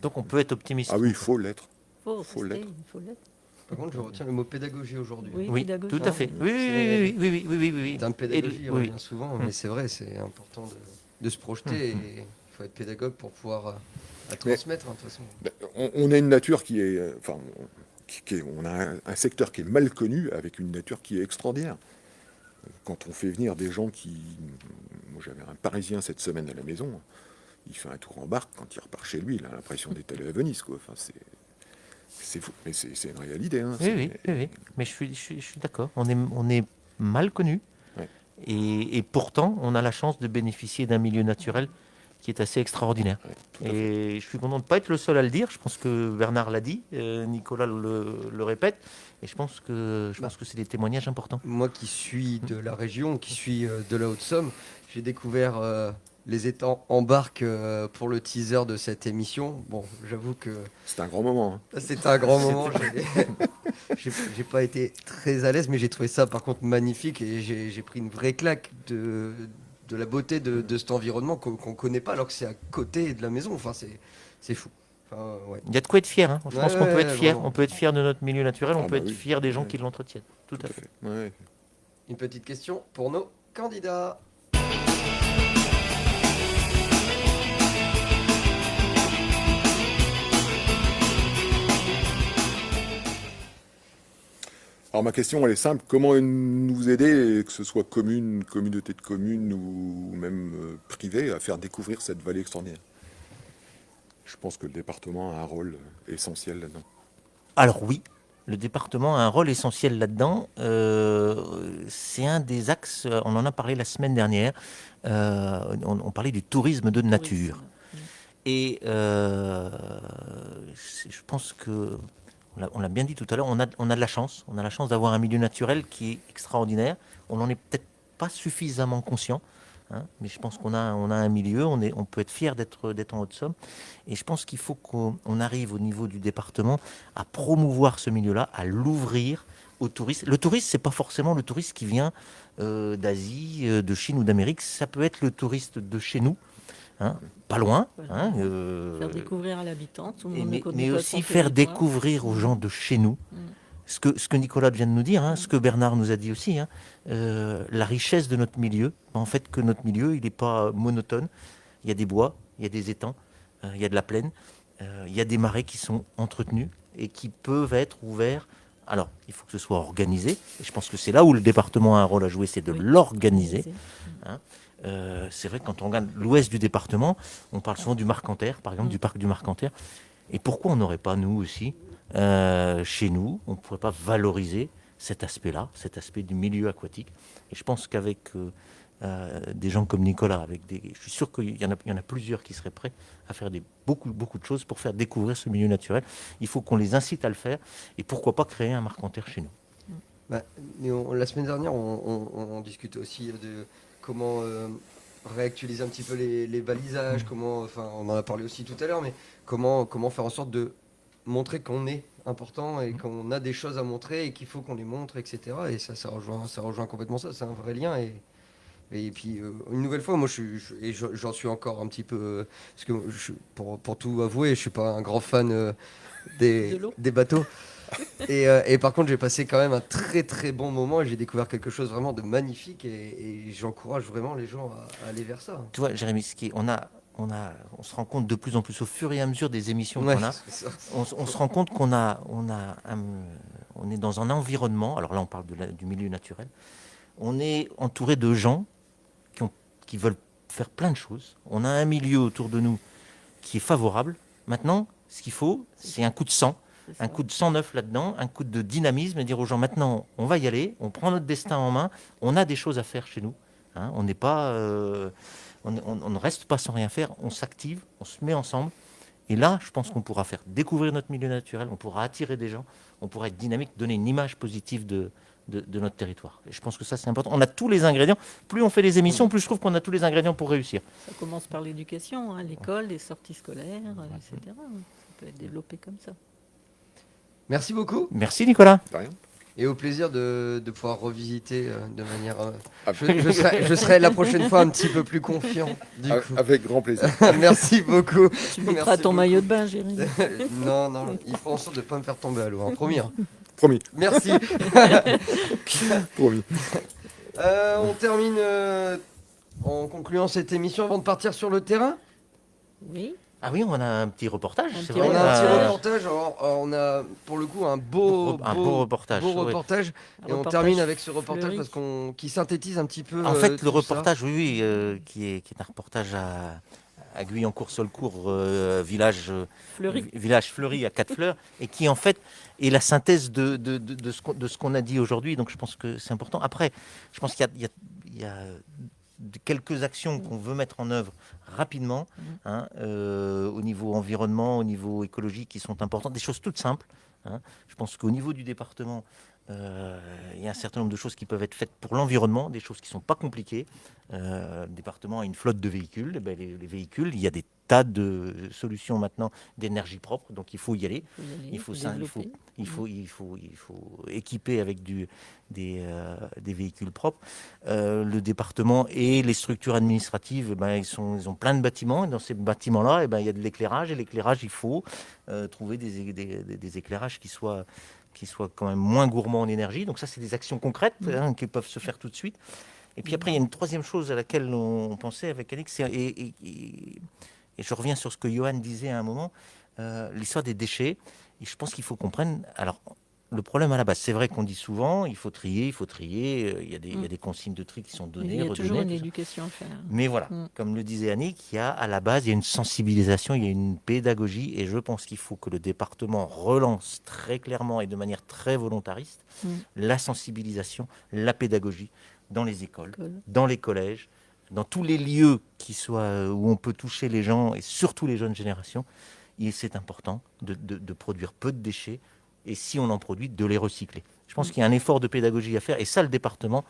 Donc on peut être optimiste. Ah oui, il faut l'être. Faut l'être. Par contre, je retiens le mot pédagogie aujourd'hui. Oui, pédagogie. tout à fait. Oui. Le terme pédagogie revient Oui. souvent, mais c'est vrai, c'est important de se projeter et il faut être pédagogue pour pouvoir transmettre, de toute façon. On a une nature qui est... on a un secteur qui est mal connu avec une nature qui est extraordinaire. Quand on fait venir des gens qui... Moi, j'avais un Parisien cette semaine à la maison. Il fait un tour en barque. Quand il repart chez lui, il a l'impression d'être allé à Venise, quoi. Enfin, c'est fou. Mais c'est une réalité. Oui. Mais je suis d'accord. On est mal connu. Ouais. Et pourtant, on a la chance de bénéficier d'un milieu naturel qui est assez extraordinaire. Ouais, tout à fait. Et je suis content de ne pas être le seul à le dire. Je pense que Bernard l'a dit, Nicolas le répète. Et je pense que c'est des témoignages importants. Moi qui suis de la région, qui suis de la Haute-Somme, j'ai découvert les étangs en barque pour le teaser de cette émission. Bon, j'avoue que C'est un grand moment. c'était un grand moment. J'ai pas été très à l'aise, mais j'ai trouvé ça par contre magnifique et j'ai pris une vraie claque de la beauté de cet environnement qu'on connaît pas alors que c'est à côté de la maison. Enfin, c'est fou. Enfin, ouais. Il y a de quoi être fier. Je pense qu'on peut être fier. vraiment. On peut être fier de notre milieu naturel. On Ah peut bah être oui. fier des gens Ouais. qui l'entretiennent. Tout à fait. Ouais. Une petite question pour nos candidats. Alors ma question, elle est simple. Comment nous aider, que ce soit commune, communauté de communes ou même privée, à faire découvrir cette vallée extraordinaire? Je pense que le département a un rôle essentiel là-dedans. Alors oui, le département a un rôle essentiel là-dedans. C'est un des axes, on en a parlé la semaine dernière, on parlait du tourisme de nature. Et je pense que, on l'a bien dit tout à l'heure, on a de la chance. On a la chance d'avoir un milieu naturel qui est extraordinaire. On n'en est peut-être pas suffisamment conscient, hein, mais je pense qu'on a un milieu, on peut être fier d'être en Haute-Somme. Et je pense qu'il faut qu'on arrive au niveau du département à promouvoir ce milieu-là, à l'ouvrir aux touristes. Le touriste, c'est pas forcément le touriste qui vient d'Asie, de Chine ou d'Amérique. Ça peut être le touriste de chez nous, hein, pas loin. Voilà. Hein, Faire découvrir à l'habitant. Tout le monde ne mais connaît pas aussi son faire territoire. découvrir aux gens de chez nous ce que Nicolas vient de nous dire, hein, ce que Bernard nous a dit aussi, hein, la richesse de notre milieu. En fait, que notre milieu, il n'est pas monotone. Il y a des bois, il y a des étangs, il y a de la plaine, il y a des marais qui sont entretenus et qui peuvent être ouverts. Alors, il faut que ce soit organisé. Et je pense que c'est là où le département a un rôle à jouer, c'est de l'organiser. Hein. C'est vrai que quand on regarde l'ouest du département, on parle souvent du Marcanterre, par exemple, du parc du Marcanterre. Et pourquoi on n'aurait pas, nous aussi, chez nous, on ne pourrait pas valoriser cet aspect-là, cet aspect du milieu aquatique. Et je pense qu'avec des gens comme Nicolas, je suis sûr qu'il y en a plusieurs qui seraient prêts à faire beaucoup de choses pour faire découvrir ce milieu naturel. Il faut qu'on les incite à le faire. Et pourquoi pas créer un Marcanterre chez nous. Mais la semaine dernière, on discutait aussi de comment réactualiser un petit peu les balisages, on en a parlé aussi tout à l'heure, mais comment faire en sorte de montrer qu'on est important et qu'on a des choses à montrer et qu'il faut qu'on les montre, etc. Et ça rejoint complètement ça, c'est un vrai lien. Et puis, une nouvelle fois, moi, j'en suis encore un petit peu... parce que, pour tout avouer, je ne suis pas un grand fan des bateaux. Et par contre, j'ai passé quand même un très très bon moment et j'ai découvert quelque chose vraiment de magnifique et j'encourage vraiment les gens à aller vers ça. Tu vois, Jérémy, on se rend compte de plus en plus au fur et à mesure des émissions qu'on a. On se rend compte qu'on est dans un environnement. Alors là, on parle du milieu naturel. On est entouré de gens qui veulent faire plein de choses. On a un milieu autour de nous qui est favorable. Maintenant, ce qu'il faut, c'est un coup de sang. Un coup de sang neuf là-dedans, un coup de dynamisme et dire aux gens maintenant, on va y aller, on prend notre destin en main, on a des choses à faire chez nous. Hein, on n'est pas, on ne reste pas sans rien faire, on s'active, on se met ensemble. Et là, je pense qu'on pourra faire découvrir notre milieu naturel, on pourra attirer des gens, on pourra être dynamique, donner une image positive de notre territoire. Et je pense que ça, c'est important. On a tous les ingrédients. Plus on fait des émissions, plus je trouve qu'on a tous les ingrédients pour réussir. Ça commence par l'éducation, hein, l'école, les sorties scolaires, etc. Ça peut être développé comme ça. Merci beaucoup. Merci Nicolas. De rien. Et au plaisir de pouvoir revisiter de manière... je serai la prochaine fois un petit peu plus confiant. Avec grand plaisir. Merci beaucoup. Tu mettras ton maillot de bain, Jérémy. Non, il faut en sorte de ne pas me faire tomber à l'eau, hein, promis. Hein. Promis. Merci. Promis. On termine en concluant cette émission avant de partir sur le terrain. Oui. Ah oui, on a un petit reportage. Un c'est petit vrai. On a un petit reportage. Alors, on a pour le coup un beau reportage. beau oui. reportage. Et on reportage termine avec ce reportage fleuri. qui synthétise un petit peu. En fait, tout le ça. reportage, oui, qui est un reportage à Guyancourt-Solcourt, village fleuri à 4 fleurs, et qui en fait est la synthèse de ce qu'on a dit aujourd'hui. Donc je pense que c'est important. Après, je pense qu'il y a quelques actions qu'on veut mettre en œuvre rapidement, hein, au niveau environnement, au niveau écologique, qui sont importantes, des choses toutes simples. Hein. Je pense qu'au niveau du département, il y a un certain nombre de choses qui peuvent être faites pour l'environnement, des choses qui ne sont pas compliquées. Le département a une flotte de véhicules. Eh bien, les véhicules, il y a des tas de solutions maintenant d'énergie propre, donc il faut y aller. Il faut équiper avec des véhicules propres. Le département et les structures administratives, eh ben, ils ont plein de bâtiments. Et dans ces bâtiments-là, eh ben, il y a de l'éclairage. Et l'éclairage, il faut trouver des éclairages qui soient quand même moins gourmands en énergie. Donc ça, c'est des actions concrètes qui peuvent se faire tout de suite. Et puis après, il y a une troisième chose à laquelle on pensait avec Alix, et je reviens sur ce que Johan disait à un moment, l'histoire des déchets. Et je pense qu'il faut qu'on prenne... Alors, le problème à la base. C'est vrai qu'on dit souvent, il faut trier, il y a des consignes de tri qui sont Il données, y a toujours redonnées. une tout ça. éducation à faire. Mais voilà, comme le disait Annick, à la base, il y a une sensibilisation, il y a une pédagogie, et je pense qu'il faut que le département relance très clairement et de manière très volontariste la sensibilisation, la pédagogie dans les écoles, dans les collèges, dans tous les lieux où on peut toucher les gens, et surtout les jeunes générations. Et c'est important de produire peu de déchets, et si on en produit, de les recycler. Je pense qu'il y a un effort de pédagogie à faire, et ça, le département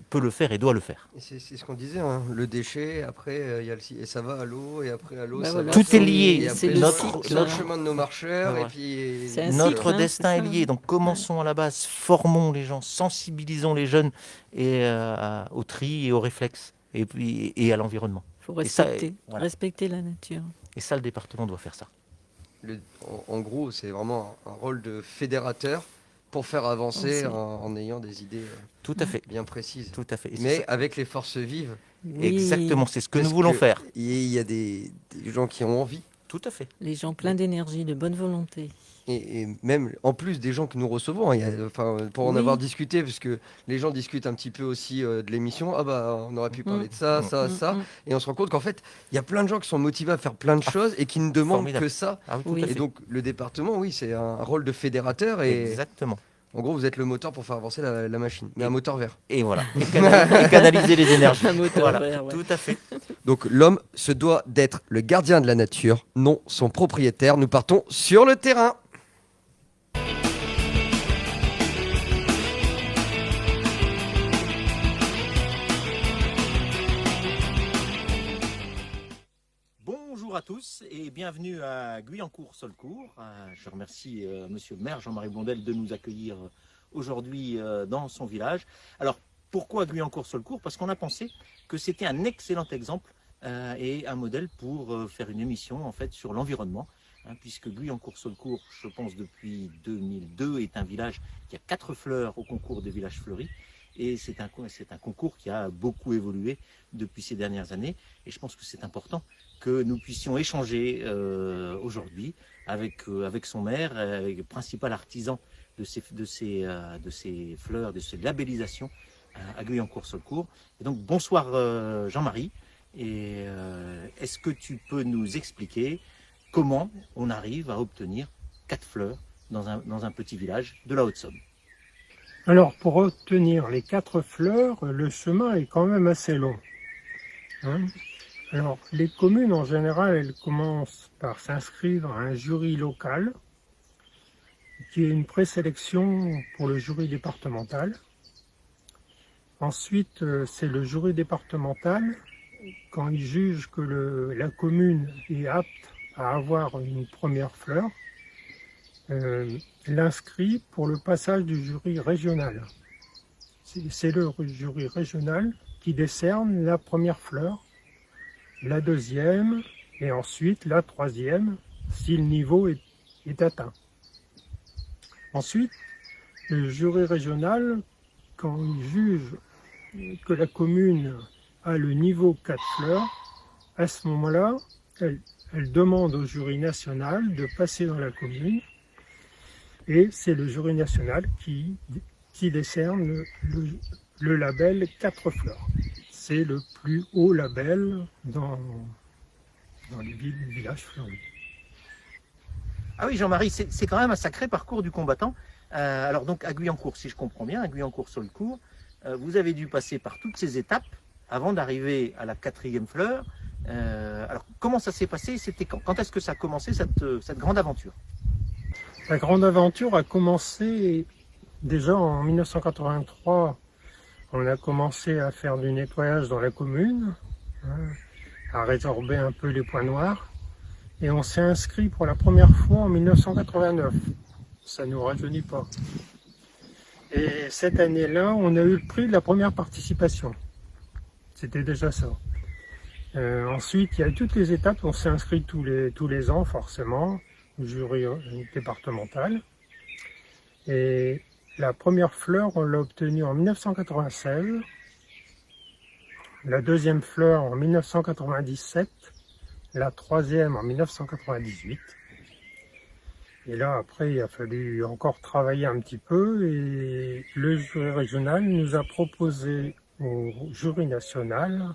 peut le faire et doit le faire. Et c'est ce qu'on disait, hein, le déchet, après, il y a et ça va à l'eau, et après à l'eau, Bah ça voilà, va. Tout est lié. Et c'est après, le notre cycle, hein. chemin de nos marcheurs, Voilà. et puis C'est un Notre cycle, destin c'est est ça. lié, donc commençons à la base, formons les gens, sensibilisons les jeunes et au tri et au réflexe, et puis et à l'environnement. Il faut Et ça, respecter, voilà. respecter la nature. Et ça, le département doit faire ça. en gros, c'est vraiment un rôle de fédérateur pour faire avancer en ayant des idées Tout à fait. bien précises. Tout à fait. Et c'est Mais ça. avec les forces vives. Oui, Exactement, c'est ce que Parce nous voulons faire. Il y a des gens qui ont envie. Tout à fait. les gens pleins d'énergie, de bonne volonté. Et même en plus des gens que nous recevons, hein, pour en Oui. avoir discuté, parce que les gens discutent un petit peu aussi de l'émission, ah bah on aurait pu parler de ça, ça, ça, et on se rend compte qu'en fait il y a plein de gens qui sont motivés à faire plein de choses et qui ne demandent formidable. que ça. Ah oui, tout Oui. à Et fait. donc le département, oui, c'est un rôle de fédérateur et Exactement. en gros vous êtes le moteur pour faire avancer la machine, mais un moteur vert. Et voilà. Et canaliser les énergies. Un moteur Voilà. vert, ouais. Tout à fait. Donc l'homme se doit d'être le gardien de la nature, non son propriétaire. Nous partons sur le terrain. Bonjour à tous et bienvenue à Guyancourt-Solcourt. Je remercie Monsieur le maire Jean-Marie Blondel de nous accueillir aujourd'hui dans son village. Alors pourquoi Guyancourt-Solcourt? Parce qu'on a pensé que c'était un excellent exemple et un modèle pour faire une émission en fait sur l'environnement. Puisque Guyancourt-Solcourt, je pense depuis 2002, est un village qui a 4 fleurs au concours des villages fleuris. Et c'est un concours qui a beaucoup évolué depuis ces dernières années. Et je pense que c'est important que nous puissions échanger aujourd'hui avec son maire, avec le principal artisan de ces fleurs, de ces labellisations à Guyancourt-Solcourt. Et donc bonsoir Jean-Marie. Et est-ce que tu peux nous expliquer comment on arrive à obtenir 4 fleurs dans un petit village de la Haute-Somme? Alors, pour obtenir les 4 fleurs, le chemin est quand même assez long. Alors, les communes, en général, elles commencent par s'inscrire à un jury local, qui est une présélection pour le jury départemental. Ensuite, c'est le jury départemental, quand il juge que la commune est apte à avoir une première fleur, l'inscrit pour le passage du jury régional. C'est le jury régional qui décerne la première fleur, la deuxième et ensuite la troisième si le niveau est atteint. Ensuite, le jury régional, quand il juge que la commune a le niveau 4 fleurs, à ce moment-là, elle demande au jury national de passer dans la commune. Et c'est le jury national qui décerne le label 4 fleurs. C'est le plus haut label dans les villages fleuris. Ah oui, Jean-Marie, c'est quand même un sacré parcours du combattant. Alors donc à Guyancourt, si je comprends bien, à Guyancourt-Solcourt, vous avez dû passer par toutes ces étapes avant d'arriver à la 4e fleur. Alors comment ça s'est passé? C'était quand est-ce que ça a commencé cette grande aventure? La grande aventure a commencé déjà en 1983. On a commencé à faire du nettoyage dans la commune, à résorber un peu les points noirs. Et on s'est inscrit pour la première fois en 1989. Ça ne nous rajeunit pas. Et cette année-là, on a eu le prix de la première participation. C'était déjà ça. Ensuite, il y a toutes les étapes. On s'est inscrit tous les ans, forcément, au jury départemental. Et la première fleur, on l'a obtenue en 1996. La deuxième fleur en 1997. La troisième en 1998. Et là, après, il a fallu encore travailler un petit peu et le jury régional nous a proposé au jury national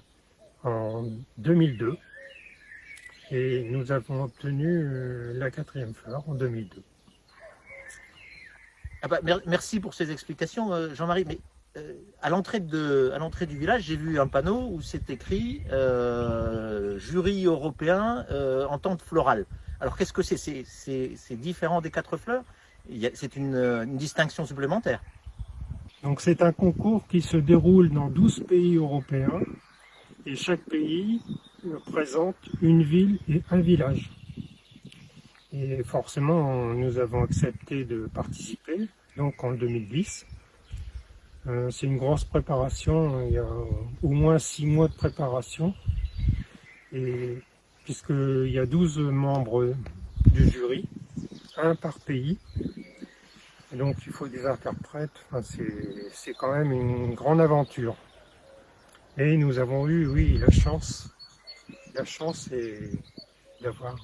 en 2002 et nous avons obtenu la 4e fleur en 2002. Ah bah, merci pour ces explications, Jean-Marie. Mais à l'entrée du village, j'ai vu un panneau où c'est écrit jury européen en tente florale. Alors qu'est-ce que c'est? C'est différent des 4 fleurs? C'est une distinction supplémentaire. Donc c'est un concours qui se déroule dans 12 pays européens et chaque pays présente une ville et un village. Et forcément, nous avons accepté de participer, donc en 2010. C'est une grosse préparation, il y a au moins 6 mois de préparation. Et puisqu'il y a 12 membres du jury, un par pays. Et donc il faut des interprètes, enfin, c'est quand même une grande aventure. Et nous avons eu, oui, la chance est d'avoir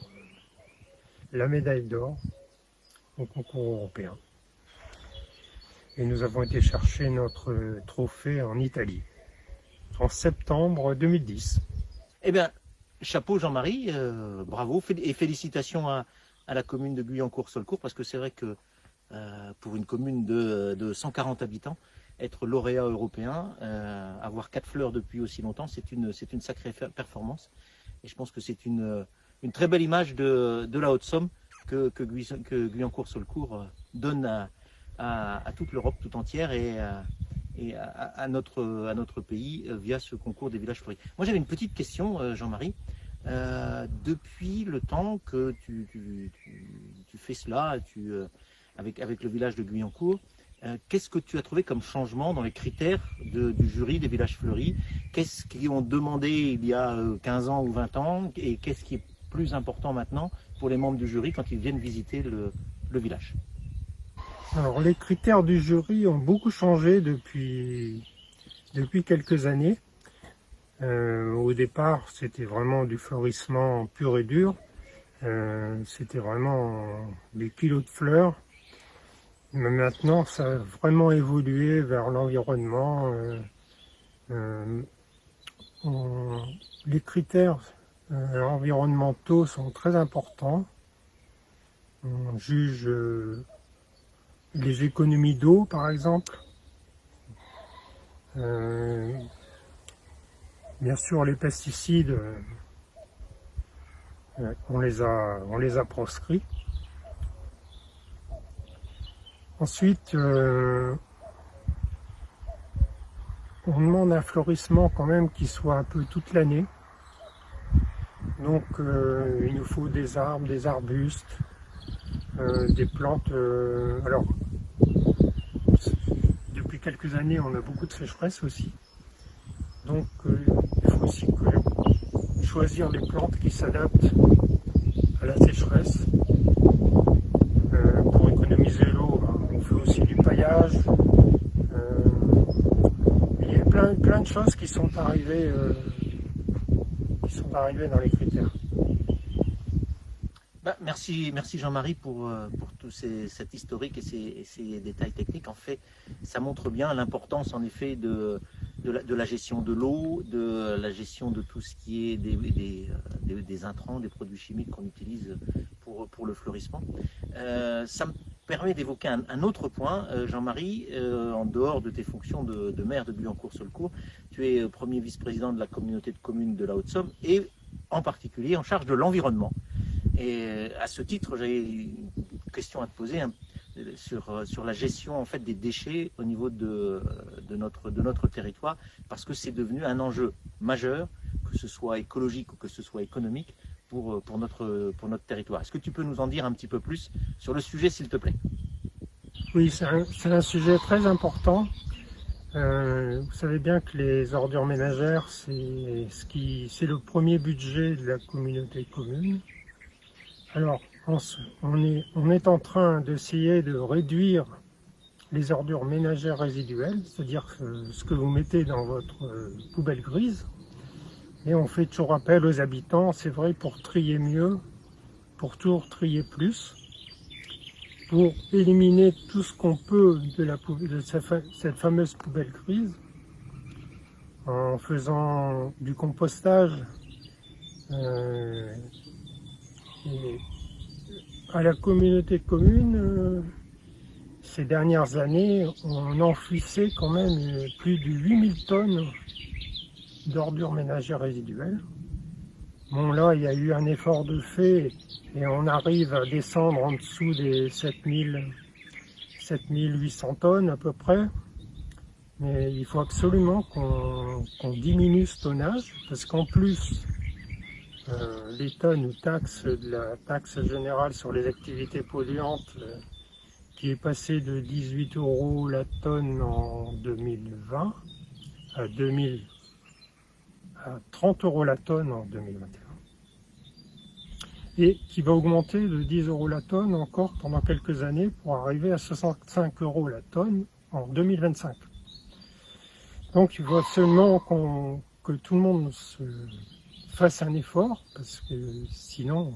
la médaille d'or au concours européen. Et nous avons été chercher notre trophée en Italie, en septembre 2010. Eh bien, chapeau Jean-Marie, bravo et félicitations à la commune de Guyancourt-Solcourt, parce que c'est vrai que pour une commune de 140 habitants, être lauréat européen, avoir 4 fleurs depuis aussi longtemps, c'est une sacrée performance. Et je pense que c'est une très belle image de la Haute-Somme que Guyancourt-Solcourt donne à toute l'Europe tout entière et à notre pays via ce concours des villages fleuris. Moi j'avais une petite question, Jean-Marie. Depuis le temps que tu fais cela avec le village de Guyancourt, qu'est-ce que tu as trouvé comme changement dans les critères du jury des villages fleuris? Qu'est-ce qu'ils ont demandé il y a 15 ans ou 20 ans et qu'est-ce qui est plus important maintenant pour les membres du jury quand ils viennent visiter le village? Alors les critères du jury ont beaucoup changé depuis quelques années. Au départ, c'était vraiment du fleurissement pur et dur. C'était vraiment des kilos de fleurs. Mais maintenant, ça a vraiment évolué vers l'environnement. Les critères environnementaux sont très importants. On juge les économies d'eau, par exemple. Bien sûr, les pesticides, on les a proscrits. Ensuite, on demande un fleurissement quand même qui soit un peu toute l'année. Donc, il nous faut des arbres, des arbustes, des plantes. Alors, depuis quelques années, on a beaucoup de sécheresse aussi. Donc, il faut aussi choisir des plantes qui s'adaptent à la sécheresse. Pour économiser l'eau, on fait aussi du paillage. Il y a plein de choses qui sont arrivées dans les critères. Merci Jean-Marie pour tout cet historique et ces détails techniques. En fait, ça montre bien l'importance en effet de la gestion de l'eau, de la gestion de tout ce qui est des intrants, des produits chimiques qu'on utilise pour le fleurissement. Ça me permet d'évoquer un autre point, Jean-Marie, en dehors de tes fonctions de maire de Guyancourt-Solcourt. Tu es premier vice-président de la communauté de communes de la Haute-Somme et en particulier en charge de l'environnement. Et à ce titre, j'ai une question à te poser sur la gestion en fait des déchets au niveau de notre territoire, parce que c'est devenu un enjeu majeur, que ce soit écologique ou que ce soit économique pour notre territoire. Est-ce que tu peux nous en dire un petit peu plus sur le sujet, s'il te plaît? Oui, c'est un sujet très important. Vous savez bien que les ordures ménagères, c'est le premier budget de la communauté de communes. Alors, on est en train d'essayer de réduire les ordures ménagères résiduelles, c'est-à-dire ce que vous mettez dans votre poubelle grise. Et on fait toujours appel aux habitants, c'est vrai, pour trier mieux, pour toujours trier plus. pour éliminer tout ce qu'on peut de cette fameuse poubelle grise, en faisant du compostage et à la communauté de communes. Ces dernières années, on enfouissait quand même plus de 8000 tonnes d'ordures ménagères résiduelles. Bon, là, il y a eu un effort de fait et on arrive à descendre en dessous des 7800 tonnes à peu près. Mais il faut absolument qu'on diminue ce tonnage parce qu'en plus, l'État nous taxe de la taxe générale sur les activités polluantes qui est passée de 18 € la tonne en 2020 à 30 € la tonne en 2021 et qui va augmenter de 10 € la tonne encore pendant quelques années pour arriver à 65 € la tonne en 2025. Donc il faut absolument que tout le monde fasse un effort parce que sinon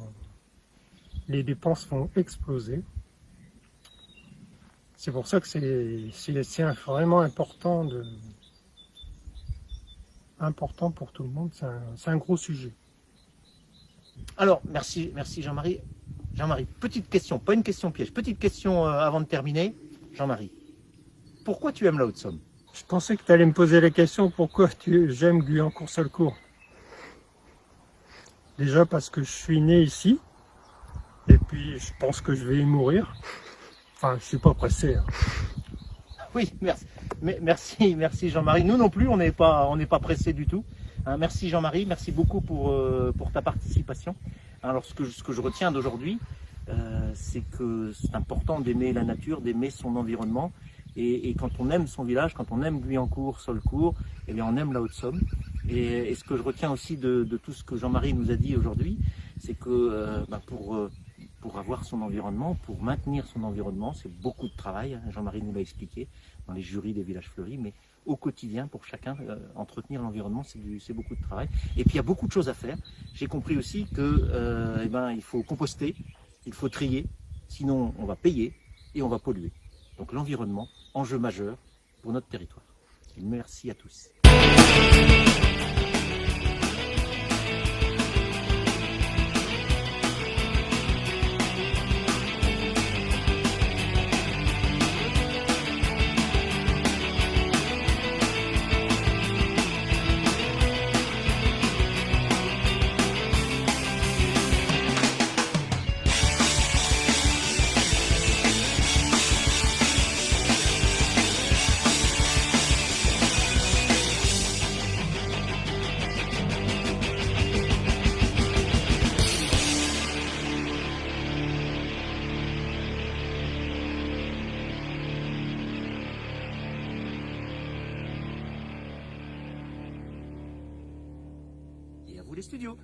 les dépenses vont exploser. C'est pour ça que c'est vraiment important pour tout le monde. C'est un gros sujet. Alors, merci Jean-Marie. Jean-Marie, petite question, pas une question piège, petite question avant de terminer. Jean-Marie, pourquoi tu aimes la Haute-Somme? Je pensais que tu allais me poser la question pourquoi j'aime Guyancourt-Solcourt. Déjà parce que je suis né ici, et puis je pense que je vais y mourir. Enfin, je suis pas pressé. Hein. Oui, merci Jean-Marie. Nous non plus, on n'est pas pressé du tout. Hein, merci Jean-Marie, merci beaucoup pour ta participation. Alors ce que je retiens d'aujourd'hui, c'est que c'est important d'aimer la nature, d'aimer son environnement. Et quand on aime son village, quand on aime Guyancourt, Solcourt, eh bien on aime la Haute-Somme. Et ce que je retiens aussi de tout ce que Jean-Marie nous a dit aujourd'hui, c'est que pour avoir son environnement, pour maintenir son environnement, c'est beaucoup de travail. Hein, Jean-Marie nous l'a expliqué dans les jurys des villages fleuris, mais au quotidien, pour chacun, entretenir l'environnement, c'est beaucoup de travail. Et puis il y a beaucoup de choses à faire. J'ai compris aussi que il faut composter, il faut trier, sinon on va payer et on va polluer. Donc l'environnement, enjeu majeur pour notre territoire. Et merci à tous. Et à vous les studios.